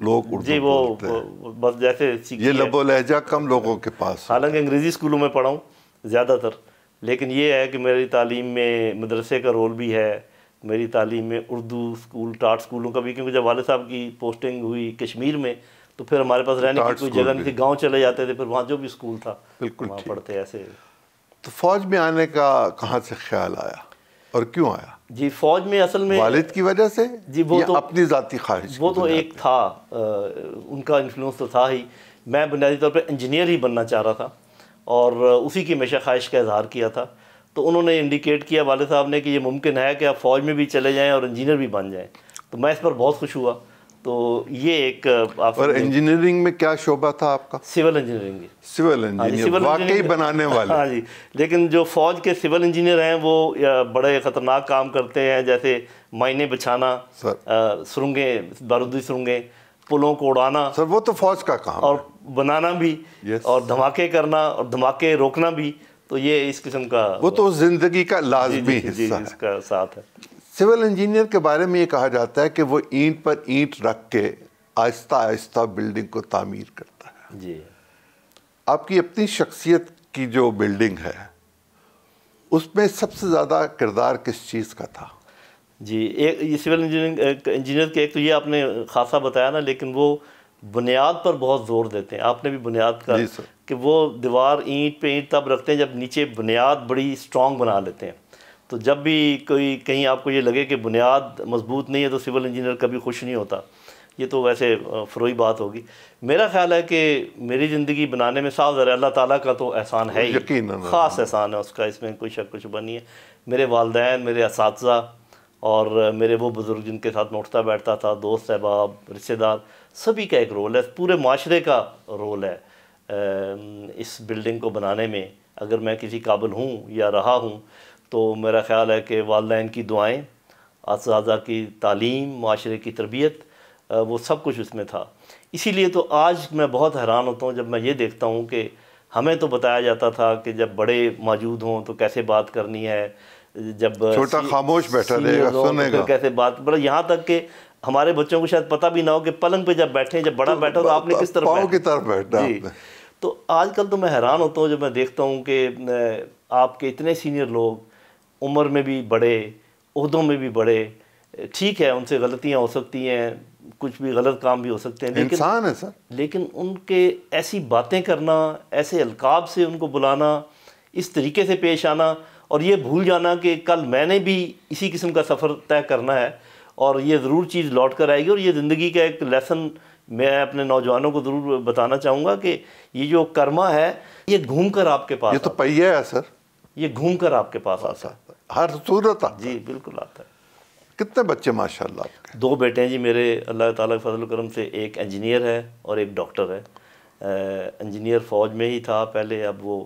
لوگ اردو بولتے ہیں، بس جیسے یہ لب و لہجہ کم لوگوں کے پاس. حالانکہ انگریزی اسکولوں میں پڑھا ہوں زیادہ تر، لیکن یہ ہے کہ میری تعلیم میں مدرسے کا رول بھی ہے، میری تعلیم میں اردو اسکول ٹاٹ اسکولوں کا بھی، کیونکہ جب والد صاحب کی پوسٹنگ ہوئی کشمیر میں تو پھر ہمارے پاس رہنے کی کوئی جگہ نہیں تھی، گاؤں چلے جاتے تھے، پھر وہاں جو بھی اسکول تھا وہاں پڑھتے ایسے. تو فوج میں آنے کا کہاں سے خیال آیا اور کیوں آیا؟ جی فوج میں اصل میں والد کی وجہ سے جی وہ تو اپنی ذاتی خواہش؟ وہ تو ایک تھا، ان کا انفلوئنس تو تھا ہی. میں بنیادی طور پہ انجینئر ہی بننا چاہ رہا تھا اور اسی کی ہمیشہ خواہش کا اظہار کیا تھا. تو انہوں نے انڈیکیٹ کیا والد صاحب نے کہ یہ ممکن ہے کہ آپ فوج میں بھی چلے جائیں اور انجینئر بھی بن جائیں. تو میں اس پر بہت خوش ہوا. تو یہ ایک اور انجینئرنگ میں کیا شعبہ تھا آپ کا؟ Civil engineering. سول انجینئر واقعی بنانے والے؟ ہاں جی، لیکن جو فوج کے سول انجینئر ہیں وہ بڑے خطرناک کام کرتے ہیں، جیسے مائنے بچھانا، سرنگیں، بارودی سرنگیں، پلوں کو اڑانا. سر وہ تو فوج کا کام اور بنانا بھی، اور دھماکے کرنا اور دھماکے روکنا بھی. تو یہ اس قسم کا وہ تو زندگی کا لازمی حصہ ہے، اس کا ساتھ ہے. سول انجینئر کے بارے میں یہ کہا جاتا ہے کہ وہ اینٹ پر اینٹ رکھ کے آہستہ آہستہ بلڈنگ کو تعمیر کرتا ہے. جی آپ کی اپنی شخصیت کی جو بلڈنگ ہے اس میں سب سے زیادہ کردار کس چیز کا تھا؟ جی ایک یہ سول انجینئر کے ایک تو یہ آپ نے خاصا بتایا نا، لیکن وہ بنیاد پر بہت زور دیتے ہیں. آپ نے بھی بنیاد کا کہ وہ دیوار اینٹ پہ اینٹ تب رکھتے ہیں جب نیچے بنیاد بڑی اسٹرانگ بنا لیتے ہیں. تو جب بھی کوئی کہیں آپ کو یہ لگے کہ بنیاد مضبوط نہیں ہے تو سول انجینئر کبھی خوش نہیں ہوتا. یہ تو ویسے فروئی بات ہوگی. میرا خیال ہے کہ میری زندگی بنانے میں صاف ظاہر اللہ تعالیٰ کا تو احسان ہے ہی، خاص احسان ہے اس کا، اس میں کوئی شک و شبہ نہیں ہے. میرے والدین، میرے اساتذہ اور میرے وہ بزرگ جن کے ساتھ میں اٹھتا بیٹھتا تھا، دوست احباب، رشتہ دار، سبھی کا ایک رول ہے، پورے معاشرے کا رول ہے اس بلڈنگ کو بنانے میں. اگر میں کسی قابل ہوں یا رہا ہوں تو میرا خیال ہے کہ والدین کی دعائیں، اساتذہ کی تعلیم، معاشرے کی تربیت، وہ سب کچھ اس میں تھا. اسی لیے تو آج میں بہت حیران ہوتا ہوں جب میں یہ دیکھتا ہوں کہ ہمیں تو بتایا جاتا تھا کہ جب بڑے موجود ہوں تو کیسے بات کرنی ہے، جب چھوٹا خاموش بیٹھا رہے گا سنے گا کیسے بات، بڑا یہاں تک کہ ہمارے بچوں کو شاید پتہ بھی نہ ہو کہ پلنگ پہ جب بیٹھیں، جب بڑا بیٹھا تو آپ نے کس طرف پاؤں کی طرف بیٹھنا. جی تو آج کل تو میں حیران ہوتا ہوں جب میں دیکھتا ہوں کہ آپ کے اتنے سینئر لوگ، عمر میں بھی بڑے، عہدوں میں بھی بڑے، ٹھیک ہے ان سے غلطیاں ہو سکتی ہیں، کچھ بھی غلط کام بھی ہو سکتے ہیں، لیکن انسان ہے سر، لیکن ان کے ایسی باتیں کرنا، ایسے القاب سے ان کو بلانا، اس طریقے سے پیش آنا، اور یہ بھول جانا کہ کل میں نے بھی اسی قسم کا سفر طے کرنا ہے اور یہ ضرور چیز لوٹ کر آئے گی. اور یہ زندگی کا ایک لیسن میں اپنے نوجوانوں کو ضرور بتانا چاہوں گا کہ یہ جو کرما ہے یہ گھوم کر آپ کے پاس، یہ تو پہیہ ہے سر، یہ گھوم کر آپ کے پاس آتا ہے، ہر صورت آتا ہے. جی بالکل آتا ہے. کتنے بچے ماشاءاللہ آپ کے؟ 2 بیٹے ہیں جی میرے، اللہ تعالیٰ کے فضل و کرم سے. ایک انجینئر ہے اور ایک ڈاکٹر ہے. انجینئر فوج میں ہی تھا پہلے، اب وہ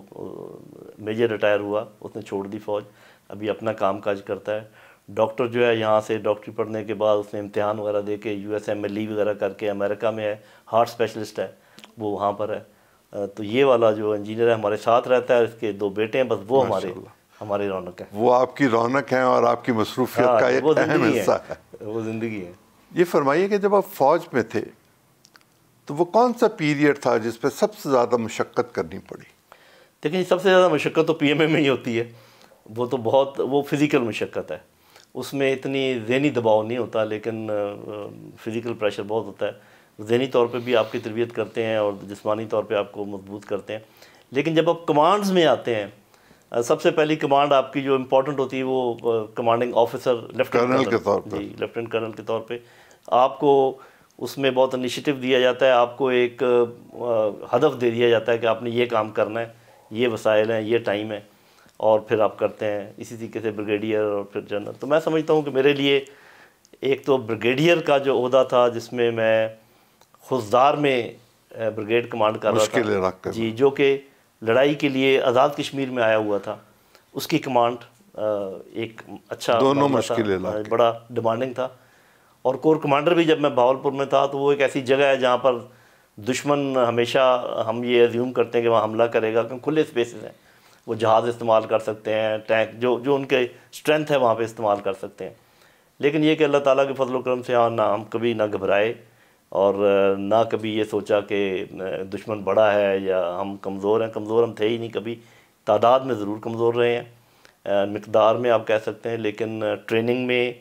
میجر ریٹائر ہوا، اس نے چھوڑ دی فوج، ابھی اپنا کام کاج کرتا ہے. ڈاکٹر جو ہے یہاں سے ڈاکٹری پڑھنے کے بعد اس نے امتحان وغیرہ دے کے USMLE وغیرہ کر کے امریکہ میں ہے، ہارٹ اسپیشلسٹ ہے، وہ وہاں پر ہے. تو یہ والا جو انجینئر ہے ہمارے ساتھ رہتا ہے، اس کے 2 بیٹے ہیں، بس وہ ہماری رونق ہے. وہ آپ کی رونق ہیں اور آپ کی مصروفیت کا ایک اہم حصہ ہے، وہ زندگی ہے. یہ فرمائیے کہ جب آپ فوج میں تھے تو وہ کون سا پیریڈ تھا جس پہ سب سے زیادہ مشقت کرنی پڑی؟ دیکھیں سب سے زیادہ مشقت تو PMA میں ہی ہوتی ہے. وہ تو بہت وہ فزیکل مشقت ہے، اس میں اتنی ذہنی دباؤ نہیں ہوتا، لیکن فزیکل پریشر بہت ہوتا ہے. ذہنی طور پہ بھی آپ کی تربیت کرتے ہیں اور جسمانی طور پہ آپ کو مضبوط کرتے ہیں. لیکن جب آپ کمانڈز میں آتے ہیں، سب سے پہلی کمانڈ آپ کی جو امپورٹنٹ ہوتی ہے وہ کمانڈنگ آفیسر، لیفٹیننٹ کرنل کے طور پہ آپ کو اس میں بہت انیشیٹو دیا جاتا ہے. آپ کو ایک ہدف دے دیا جاتا ہے کہ آپ نے یہ کام کرنا ہے، یہ وسائل ہیں، یہ ٹائم ہے، اور پھر آپ کرتے ہیں. اسی طریقے سے بریگیڈیئر اور پھر جنرل. تو میں سمجھتا ہوں کہ میرے لیے ایک تو بریگیڈیئر کا جو عہدہ تھا جس میں میں خضدار میں بریگیڈ کمانڈ کر رہا تھا جی، جو کہ لڑائی کے لیے آزاد کشمیر میں آیا ہوا تھا، اس کی کمانڈ ایک اچھا دونوں مشکل علاقے، بڑا ڈیمانڈنگ تھا. اور کور کمانڈر بھی جب میں بہاولپور میں تھا تو وہ ایک ایسی جگہ ہے جہاں پر دشمن ہمیشہ ہم یہ ایزیوم کرتے ہیں کہ وہاں حملہ کرے گا، کیونکہ کھلے اسپیسز ہیں، وہ جہاز استعمال کر سکتے ہیں، ٹینک جو ان کے اسٹرینتھ ہے وہاں پہ استعمال کر سکتے ہیں. لیکن یہ کہ اللہ تعالیٰ کے فضل و کرم سے ہم کبھی نہ گھبرائے، اور نہ کبھی یہ سوچا کہ دشمن بڑا ہے یا ہم کمزور ہیں. کمزور ہم تھے ہی نہیں کبھی. تعداد میں ضرور کمزور رہے ہیں، مقدار میں آپ کہہ سکتے ہیں، لیکن ٹریننگ میں،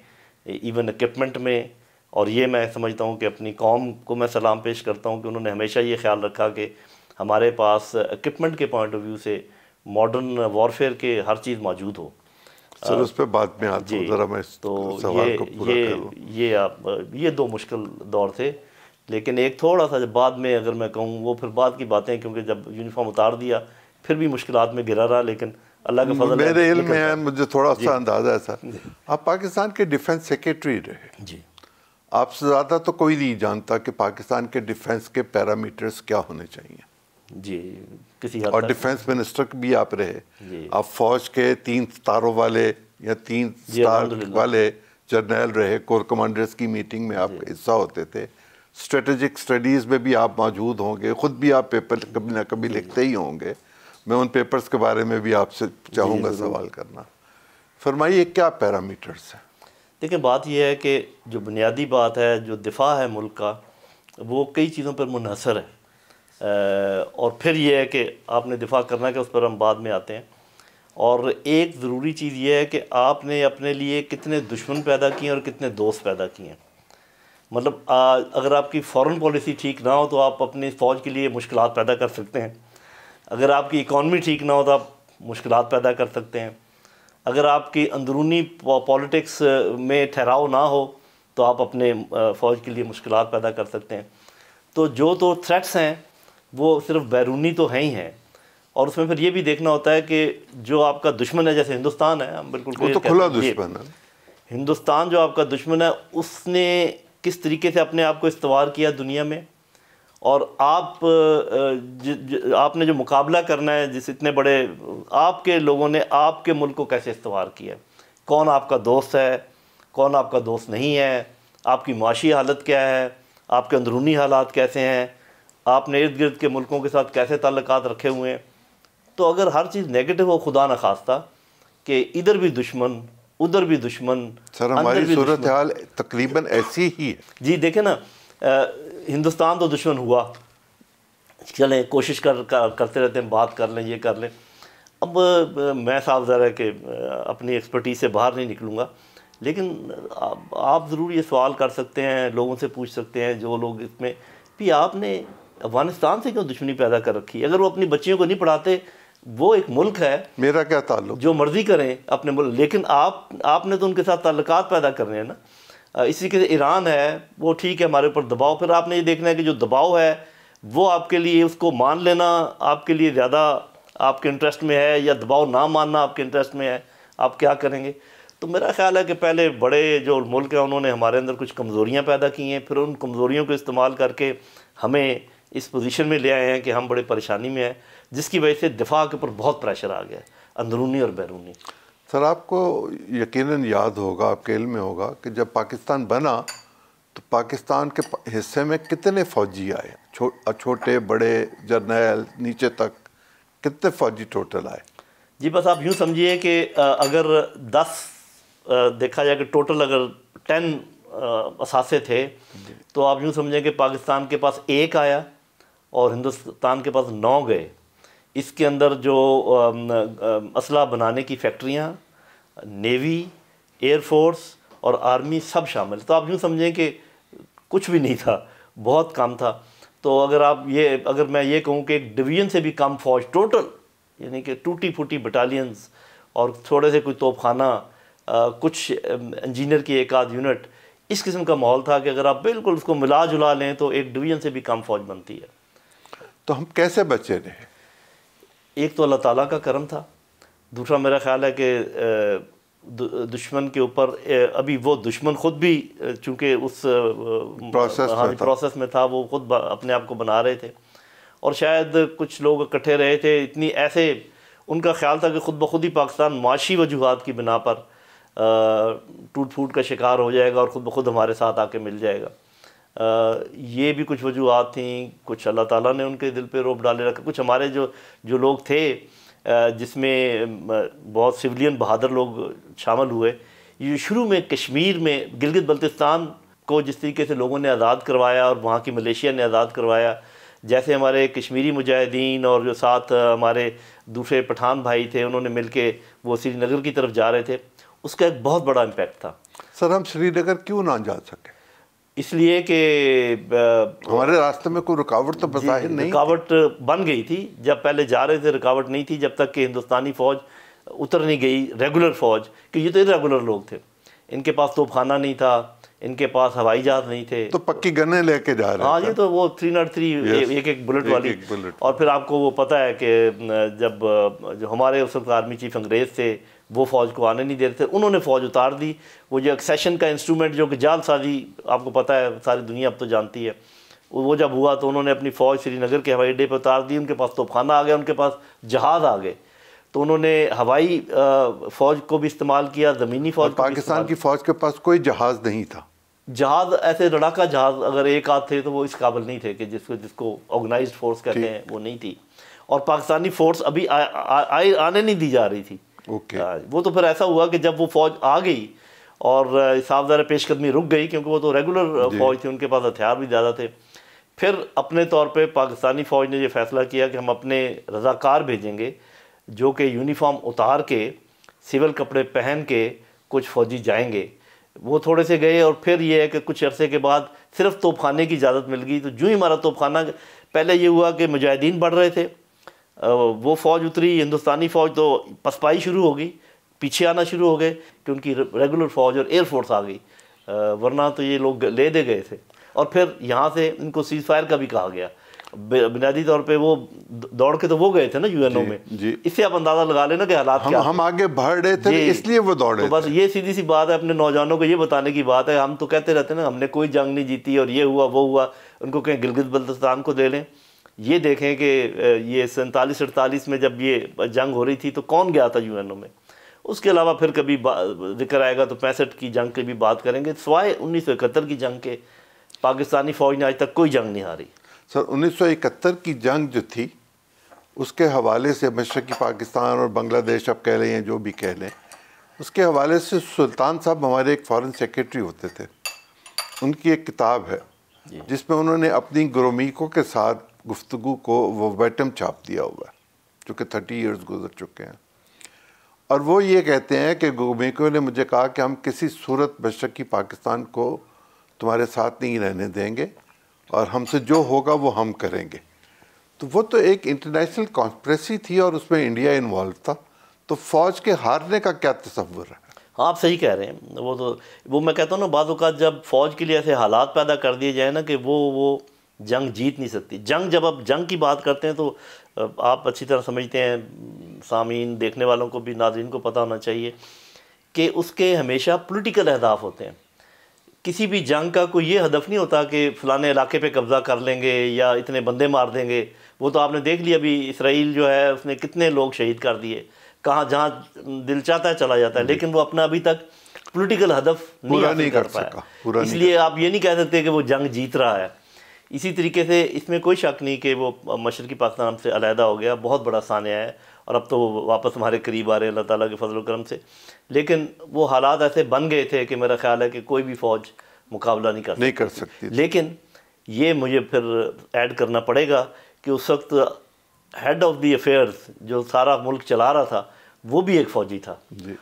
ایون اکوپمنٹ میں. اور یہ میں سمجھتا ہوں کہ اپنی قوم کو میں سلام پیش کرتا ہوں کہ انہوں نے ہمیشہ یہ خیال رکھا کہ ہمارے پاس اکوپمنٹ کے پوائنٹ آف ویو سے ماڈرن وارفیئر کے ہر چیز موجود ہو. سر اس پہ بعد میں آتا ہوں، ذرا میں اس سوال کو پورا کروں. یہ دو مشکل دور تھے، لیکن ایک تھوڑا سا جب بعد میں اگر میں کہوں وہ پھر بعد کی باتیں، کیونکہ جب یونیفارم اتار دیا پھر بھی مشکلات میں گرا رہا، لیکن اللہ کا فضل ہے. میرے علم میں ہے، مجھے تھوڑا سا اندازہ ہے سر، آپ پاکستان کے ڈیفنس سیکریٹری رہے. جی. آپ سے زیادہ تو کوئی نہیں جانتا کہ پاکستان کے ڈیفنس کے پیرامیٹرز کیا ہونے چاہیے. جی کسی حد اور تک. ڈیفنس منسٹر بھی آپ رہے. جی. آپ فوج کے 3 ستاروں والے یا 3 سٹار والے جرنیل رہے. کور کمانڈرز کی میٹنگ میں آپ حصہ ہوتے تھے. اسٹریٹجک سٹڈیز میں بھی آپ موجود ہوں گے. خود بھی آپ پیپر کبھی نہ کبھی لکھتے ہی ہوں گے. میں ان پیپرز کے بارے میں بھی آپ سے چاہوں گا سوال کرنا. فرمائیے کیا پیرامیٹرز ہیں؟ دیکھیں بات یہ ہے کہ جو بنیادی بات ہے، جو دفاع ہے ملک کا، وہ کئی چیزوں پر منحصر ہے. اور پھر یہ ہے کہ آپ نے دفاع کرنا کہ اس پر ہم بعد میں آتے ہیں. اور ایک ضروری چیز یہ ہے کہ آپ نے اپنے لیے کتنے دشمن پیدا کیے اور کتنے دوست پیدا کیے ہیں. مطلب اگر آپ کی فورن پالیسی ٹھیک نہ ہو تو آپ اپنی فوج کے لیے مشکلات پیدا کر سکتے ہیں. اگر آپ کی اکانومی ٹھیک نہ ہو تو آپ مشکلات پیدا کر سکتے ہیں. اگر آپ کی اندرونی پالیٹکس میں ٹھہراؤ نہ ہو تو آپ اپنے فوج کے لیے مشکلات پیدا کر سکتے ہیں. تو جو تو تھریٹس ہیں وہ صرف بیرونی تو ہیں ہی ہیں، اور اس میں پھر یہ بھی دیکھنا ہوتا ہے کہ جو آپ کا دشمن ہے، جیسے ہندوستان ہے، ہم بالکل وہ تو کھلا دشمن ہے. ہندوستان جو آپ کا دشمن ہے اس نے کس طریقے سے اپنے آپ کو استوار کیا دنیا میں، اور آپ نے جو مقابلہ کرنا ہے جس اتنے بڑے آپ کے لوگوں نے آپ کے ملک کو کیسے استوار کیا، کون آپ کا دوست ہے، کون آپ کا دوست نہیں ہے، آپ کی معاشی حالت کیا ہے، آپ کے اندرونی حالات کیسے ہیں، آپ نے ارد گرد کے ملکوں کے ساتھ کیسے تعلقات رکھے ہوئے ہیں. تو اگر ہر چیز نیگیٹو ہو، خدا نخواستہ کہ ادھر بھی دشمن ادھر بھی دشمن، سر ہماری صورتحال تقریباً ایسی ہی ہے. جی دیکھیں نا، ہندوستان تو دشمن ہوا، چلیں کوشش کرتے رہتے ہیں، بات کر لیں، یہ کر لیں. اب میں صاحب ذرا ہے کہ اپنی ایکسپرٹیز سے باہر نہیں نکلوں گا، لیکن آپ ضرور یہ سوال کر سکتے ہیں، لوگوں سے پوچھ سکتے ہیں جو لوگ اس میں بھی، آپ نے افغانستان سے کیوں دشمنی پیدا کر رکھی؟ اگر وہ اپنی بچیوں کو نہیں پڑھاتے، وہ ایک ملک ہے، میرا کیا تعلق، جو مرضی کریں اپنے ملک، لیکن آپ نے تو ان کے ساتھ تعلقات پیدا کرنے ہیں نا. اسی کے ایران ہے، وہ ٹھیک ہے ہمارے اوپر دباؤ، پھر آپ نے یہ دیکھنا ہے کہ جو دباؤ ہے وہ آپ کے لیے اس کو مان لینا آپ کے لیے زیادہ آپ کے انٹرسٹ میں ہے، یا دباؤ نہ ماننا آپ کے انٹرسٹ میں ہے، آپ کیا کریں گے. تو میرا خیال ہے کہ پہلے بڑے جو ملک ہیں انہوں نے ہمارے اندر کچھ کمزوریاں پیدا کی ہیں، پھر ان کمزوریوں کو استعمال کر کے ہمیں اس پوزیشن میں لے آئے ہیں کہ ہم بڑے پریشانی میں ہیں، جس کی وجہ سے دفاع کے اوپر بہت پریشر آ گیا ہے، اندرونی اور بیرونی. سر آپ کو یقیناً یاد ہوگا، آپ کے علم میں ہوگا کہ جب پاکستان بنا تو پاکستان کے حصے میں کتنے فوجی آئے، چھوٹے بڑے جرنیل نیچے تک، کتنے فوجی ٹوٹل آئے؟ جی بس آپ یوں سمجھیے کہ اگر 10 دیکھا جائے کہ ٹوٹل اگر 10 اثاثے تھے تو آپ یوں سمجھیں کہ پاکستان کے پاس 1 آیا اور ہندوستان کے پاس 9 گئے. اس کے اندر جو اسلحہ بنانے کی فیکٹریاں، نیوی، ایئر فورس اور آرمی سب شامل. تو آپ یوں سمجھیں کہ کچھ بھی نہیں تھا، بہت کم تھا. تو اگر میں یہ کہوں کہ ایک ڈویژن سے بھی کم فوج ٹوٹل، یعنی کہ ٹوٹی پھوٹی بٹالینز اور تھوڑے سے کوئی توپ خانہ، کچھ انجینئر کی 1 آدھ یونٹ، اس قسم کا ماحول تھا کہ اگر آپ بالکل اس کو ملا جلا لیں تو ایک ڈویژن سے بھی کم فوج بنتی ہے. تو ہم کیسے بچے رہے؟ ایک تو اللہ تعالیٰ کا کرم تھا، دوسرا میرا خیال ہے کہ دشمن کے اوپر ابھی وہ دشمن خود بھی چونکہ اس پروسیس میں تھا، وہ خود اپنے آپ کو بنا رہے تھے، اور شاید کچھ لوگ اکٹھے رہے تھے اتنی ایسے، ان کا خیال تھا کہ خود بخود ہی پاکستان معاشی وجوہات کی بنا پر ٹوٹ پھوٹ کا شکار ہو جائے گا اور خود بخود ہمارے ساتھ آ کے مل جائے گا. یہ بھی کچھ وجوہات تھیں، کچھ اللہ تعالیٰ نے ان کے دل پہ روب ڈالے رکھا، کچھ ہمارے جو لوگ تھے جس میں بہت سویلین بہادر لوگ شامل ہوئے. یہ شروع میں کشمیر میں، گلگت بلتستان کو جس طریقے سے لوگوں نے آزاد کروایا اور وہاں کی ملیشیا نے آزاد کروایا، جیسے ہمارے کشمیری مجاہدین اور جو ساتھ ہمارے دوسرے پٹھان بھائی تھے انہوں نے مل کے وہ سری نگر کی طرف جا رہے تھے، اس کا ایک بہت بڑا امپیکٹ تھا۔ سر ہم سری نگر کیوں نہ جا سکے؟ اس لیے کہ ہمارے راستے میں کوئی رکاوٹ تو بظاہر نہیں، رکاوٹ بن گئی تھی جب پہلے جا رہے تھے، رکاوٹ نہیں تھی جب تک کہ ہندوستانی فوج اتر نہیں گئی، ریگولر فوج، کہ یہ تو ریگولر لوگ تھے، ان کے پاس توپ خانہ نہیں تھا، ان کے پاس ہوائی جہاز نہیں تھے، تو پکی گنیں لے کے جا رہے ہاں جی، تو وہ 303 ایک بلٹ والی، اور پھر آپ کو وہ پتہ ہے کہ جب جو ہمارے اس وقت آرمی چیف انگریز تھے وہ فوج کو آنے نہیں دیتے تھے، انہوں نے فوج اتار دی۔ وہ جو ایکسیشن کا انسٹرومنٹ جو کہ جال سازی آپ کو پتہ ہے، ساری دنیا اب تو جانتی ہے، وہ جب ہوا تو انہوں نے اپنی فوج سری نگر کے ہوائی اڈے پہ اتار دی، ان کے پاس توپ خانہ آ گیا، ان کے پاس جہاز آ گئے، تو انہوں نے ہوائی فوج کو بھی استعمال کیا، زمینی فوج کو بھی۔ پاکستان کی فوج کے پاس کوئی جہاز نہیں تھا، جہاز ایسے لڑاکا جہاز اگر ایک آدھ تھے تو وہ اس قابل نہیں تھے کہ جس کو آرگنائزڈ فورس کہتے ہیں، وہ نہیں تھی، اور پاکستانی فورس ابھی آنے نہیں دی جا رہی تھی۔ وہ تو پھر ایسا ہوا کہ جب وہ فوج آ گئی اور صاف ظاہر پیش قدمی رک گئی، کیونکہ وہ تو ریگولر فوج تھی، ان کے پاس ہتھیار بھی زیادہ تھے، پھر اپنے طور پہ پاکستانی فوج نے یہ فیصلہ کیا کہ ہم اپنے رضاکار بھیجیں گے جو کہ یونیفارم اتار کے سول کپڑے پہن کے کچھ فوجی جائیں گے۔ وہ تھوڑے سے گئے، اور پھر یہ ہے کہ کچھ عرصے کے بعد صرف توپ خانے کی اجازت مل گئی، تو جو ہی ہمارا توپ خانہ، پہلے یہ ہوا کہ مجاہدین بڑھ رہے تھے، وہ فوج اتری، ہندوستانی فوج تو پسپائی شروع ہو گئی، پیچھے آنا شروع ہو گئے کہ ان کی ریگولر فوج اور ایئر فورس آ گئی، ورنہ تو یہ لوگ لے دے گئے تھے۔ اور پھر یہاں سے ان کو سیز فائر کا بھی کہا گیا، بنیادی طور پہ وہ دوڑ کے تو وہ گئے تھے نا یو این او میں، اس سے آپ اندازہ لگا لینا کہ حالات کیا، ہم آگے بڑھ رہے تھے اس لیے وہ دوڑے تھے۔ بس یہ سیدھی سی بات ہے، اپنے نوجوانوں کو یہ بتانے کی بات ہے، ہم تو کہتے رہتے ہیں نا ہم نے کوئی جنگ نہیں جیتی اور یہ ہوا وہ ہوا، ان کو کہیں گلگت بلتستان کو دے لیں، یہ دیکھیں کہ یہ 47-48 میں جب یہ جنگ ہو رہی تھی تو کون گیا تھا یو این او میں، اس کے علاوہ پھر کبھی ذکر آئے گا تو 65 کی جنگ کی بھی بات کریں گے، سوائے 1971 کی جنگ کے پاکستانی فوج نے آج تک کوئی جنگ نہیں ہاری۔ سر 1971 کی جنگ جو تھی اس کے حوالے سے مشرقی پاکستان اور بنگلہ دیش آپ کہہ لیں یا جو بھی کہہ لیں، اس کے حوالے سے سلطان صاحب ہمارے ایک فارن سیکریٹری ہوتے تھے، ان کی ایک کتاب ہے جس میں انہوں نے اپنی گرومیکو کے ساتھ گفتگو کو وہ ویٹم چھاپ دیا ہوا ہے، جو کہ 30 ایئرز گزر چکے ہیں، اور وہ یہ کہتے ہیں کہ گرومیکو نے مجھے کہا کہ ہم کسی صورت مشرقی پاکستان کو تمہارے ساتھ نہیں رہنے دیں گے اور ہم سے جو ہوگا وہ ہم کریں گے۔ تو وہ تو ایک انٹرنیشنل کانسپریسی تھی اور اس میں انڈیا انوالو تھا، تو فوج کے ہارنے کا کیا تصور ہے؟ ہاں آپ صحیح کہہ رہے ہیں، وہ میں کہتا ہوں نا بعض اوقات جب فوج کے لیے ایسے حالات پیدا کر دیے جائیں نا کہ وہ جنگ جیت نہیں سکتی، جب آپ جنگ کی بات کرتے ہیں تو آپ اچھی طرح سمجھتے ہیں، سامعین دیکھنے والوں کو بھی، ناظرین کو پتہ ہونا چاہیے کہ اس کے ہمیشہ پولیٹیکل اہداف ہوتے ہیں۔ کسی بھی جنگ کا کوئی یہ ہدف نہیں ہوتا کہ فلانے علاقے پہ قبضہ کر لیں گے یا اتنے بندے مار دیں گے، وہ تو آپ نے دیکھ لیا ابھی اسرائیل جو ہے اس نے کتنے لوگ شہید کر دیے، کہاں جہاں دل چاہتا ہے چلا جاتا ہے، لیکن وہ اپنا ابھی تک پولیٹیکل ہدف نہیں حاصل کر پایا، اس لیے آپ یہ نہیں کہہ سکتے کہ وہ جنگ جیت رہا ہے۔ اسی طریقے سے اس میں کوئی شک نہیں کہ وہ مشرقی پاکستان ہم سے علیحدہ ہو گیا، بہت بڑا سانحہ ہے، اور اب تو وہ واپس ہمارے قریب آ رہے ہیں اللہ تعالیٰ کے فضل و کرم سے، لیکن وہ حالات ایسے بن گئے تھے کہ میرا خیال ہے کہ کوئی بھی فوج مقابلہ نہیں کر سکتی۔ لیکن یہ مجھے پھر ایڈ کرنا پڑے گا کہ اس وقت ہیڈ آف دی افیئرز جو سارا ملک چلا رہا تھا وہ بھی ایک فوجی تھا،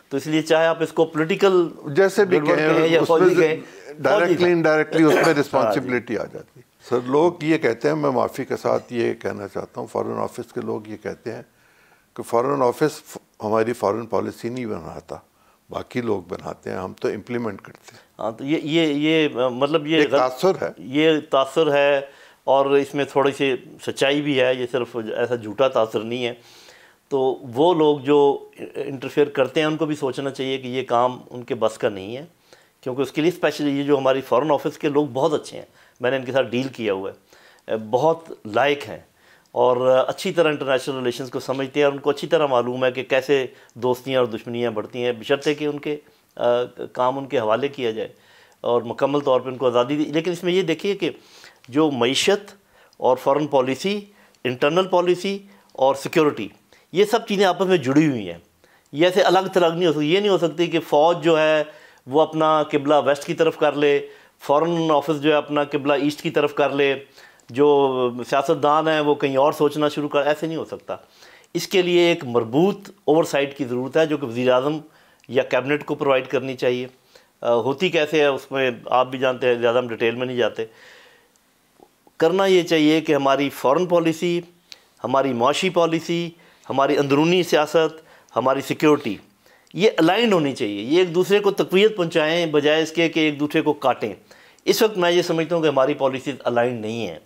تو اس لیے چاہے آپ اس کو پولیٹیکل جیسے بھی کہیں یا فوجی کہیں، ڈائریکٹلی انڈائریکٹلی اس میں رسپانسبلٹی آ جاتی ہے۔ سر لوگ یہ کہتے ہیں، میں معافی کے ساتھ یہ کہنا چاہتا ہوں، فارن آفس کے لوگ یہ کہتے ہیں کہ فارن آفس ہماری فارن پالیسی نہیں بناتا، باقی لوگ بناتے ہیں، ہم تو امپلیمنٹ کرتے ہیں۔ ہاں تو یہ مطلب یہ تاثر ہے، یہ تاثر ہے، اور اس میں تھوڑی سی سچائی بھی ہے، یہ صرف ایسا جھوٹا تاثر نہیں ہے۔ تو وہ لوگ جو انٹرفیئر کرتے ہیں ان کو بھی سوچنا چاہیے کہ یہ کام ان کے بس کا نہیں ہے، کیونکہ اس کے لیے اسپیشلی یہ جو ہماری فارن آفس کے لوگ بہت اچھے ہیں، میں نے ان کے ساتھ ڈیل کیا ہوا ہے، بہت لائق ہیں اور اچھی طرح انٹرنیشنل ریلیشنز کو سمجھتے ہیں، اور ان کو اچھی طرح معلوم ہے کہ کیسے دوستیاں اور دشمنیاں بڑھتی ہیں، بشرطے کہ ان کے کام ان کے حوالے کیا جائے اور مکمل طور پہ ان کو آزادی دی۔ لیکن اس میں یہ دیکھیے کہ جو معیشت اور فارن پالیسی، انٹرنل پالیسی اور سیکیورٹی، یہ سب چیزیں آپس میں جڑی ہوئی ہیں، یہ ایسے الگ تھلگ نہیں ہو سکتی۔ یہ نہیں ہو سکتی کہ فوج جو ہے وہ اپنا قبلہ ویسٹ کی طرف کر لے، فورن آفس جو ہے اپنا قبلہ ایسٹ کی طرف کر لے، جو سیاستدان ہیں وہ کہیں اور سوچنا شروع کر، ایسے نہیں ہو سکتا. اس کے لیے ایک مربوط اوور سائٹ کی ضرورت ہے جو کہ وزیر اعظم یا کیبنٹ کو پرووائڈ کرنی چاہیے. ہوتی کیسے ہے اس میں آپ بھی جانتے ہیں، زیادہ ہم ڈیٹیل میں نہیں جاتے. کرنا یہ چاہیے کہ ہماری فورن پالیسی، ہماری معاشی پالیسی، ہماری اندرونی سیاست، ہماری سیکیورٹی، یہ الائنڈ ہونی چاہیے. یہ ایک دوسرے کو تقویت پہنچائیں بجائے اس کے کہ ایک دوسرے کو کاٹیں. اس وقت میں یہ سمجھتا ہوں کہ ہماری پالیسیز الائنڈ نہیں ہیں.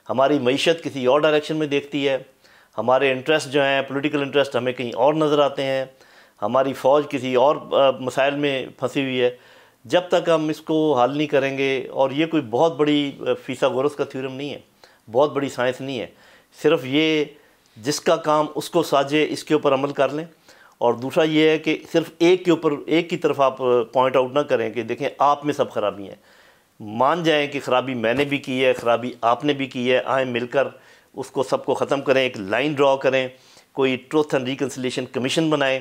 ہماری معیشت کسی اور ڈائریکشن میں دیکھتی ہے، ہمارے انٹرسٹ جو ہیں پولیٹیکل انٹرسٹ ہمیں کہیں اور نظر آتے ہیں، ہماری فوج کسی اور مسائل میں پھنسی ہوئی ہے. جب تک ہم اس کو حل نہیں کریں گے، اور یہ کوئی بہت بڑی فیثاغورس کا تھیورم نہیں ہے، بہت بڑی سائنس نہیں ہے، صرف یہ جس کا کام اس کو ساجے اس کے اوپر عمل کر لیں. اور دوسرا یہ ہے کہ صرف ایک کی طرف آپ پوائنٹ آؤٹ نہ کریں کہ دیکھیں آپ میں سب خرابی ہیں. مان جائیں کہ خرابی میں نے بھی کی ہے، خرابی آپ نے بھی کی ہے، آئیں مل کر اس کو سب کو ختم کریں، ایک لائن ڈرا کریں، کوئی ٹروتھ اینڈ ریکنسیلیشن کمیشن بنائیں،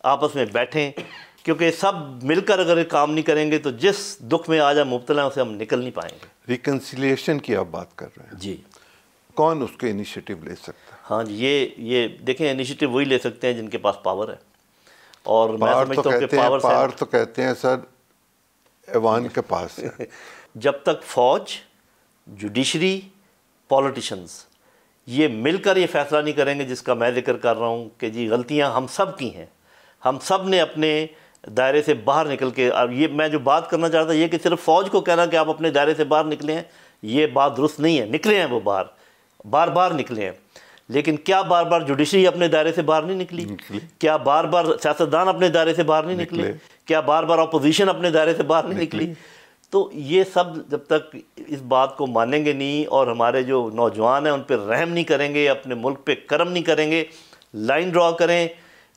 آپس میں بیٹھیں. کیونکہ سب مل کر اگر کام نہیں کریں گے تو جس دکھ میں آج ہم مبتلا ہیں اسے ہم نکل نہیں پائیں گے. ریکنسیلیشن کی آپ بات کر رہے ہیں جی، کون اس کے انیشیٹو لے سکتا ہے؟ ہاں جی، یہ دیکھیں انیشیٹو وہی لے سکتے ہیں جن کے پاس پاور ہے. اور میں سمجھتا ہوں کہ پاور تو کہتے ہیں سر ایوان کے پاس ہے. جب تک فوج، جوڈیشری، پولیٹیشنز یہ مل کر یہ فیصلہ نہیں کریں گے جس کا میں ذکر کر رہا ہوں کہ جی غلطیاں ہم سب کی ہیں، ہم سب نے اپنے دائرے سے باہر نکل کے، اور یہ میں جو بات کرنا چاہتا یہ کہ صرف فوج کو کہنا کہ آپ اپنے دائرے سے باہر نکلے ہیں، یہ بات درست نہیں ہے. نکلے ہیں وہ بار بار نکلے ہیں، لیکن کیا بار بار جوڈیشری اپنے دائرے سے باہر نہیں نکلی؟ کیا بار بار سیاستدان اپنے دائرے سے باہر نہیں نکلے؟ کیا بار بار اپوزیشن اپنے دائرے سے باہر نہیں نکلی؟ تو یہ سب جب تک اس بات کو مانیں گے نہیں، اور ہمارے جو نوجوان ہیں ان پہ رحم نہیں کریں گے، اپنے ملک پہ کرم نہیں کریں گے، لائن ڈرا کریں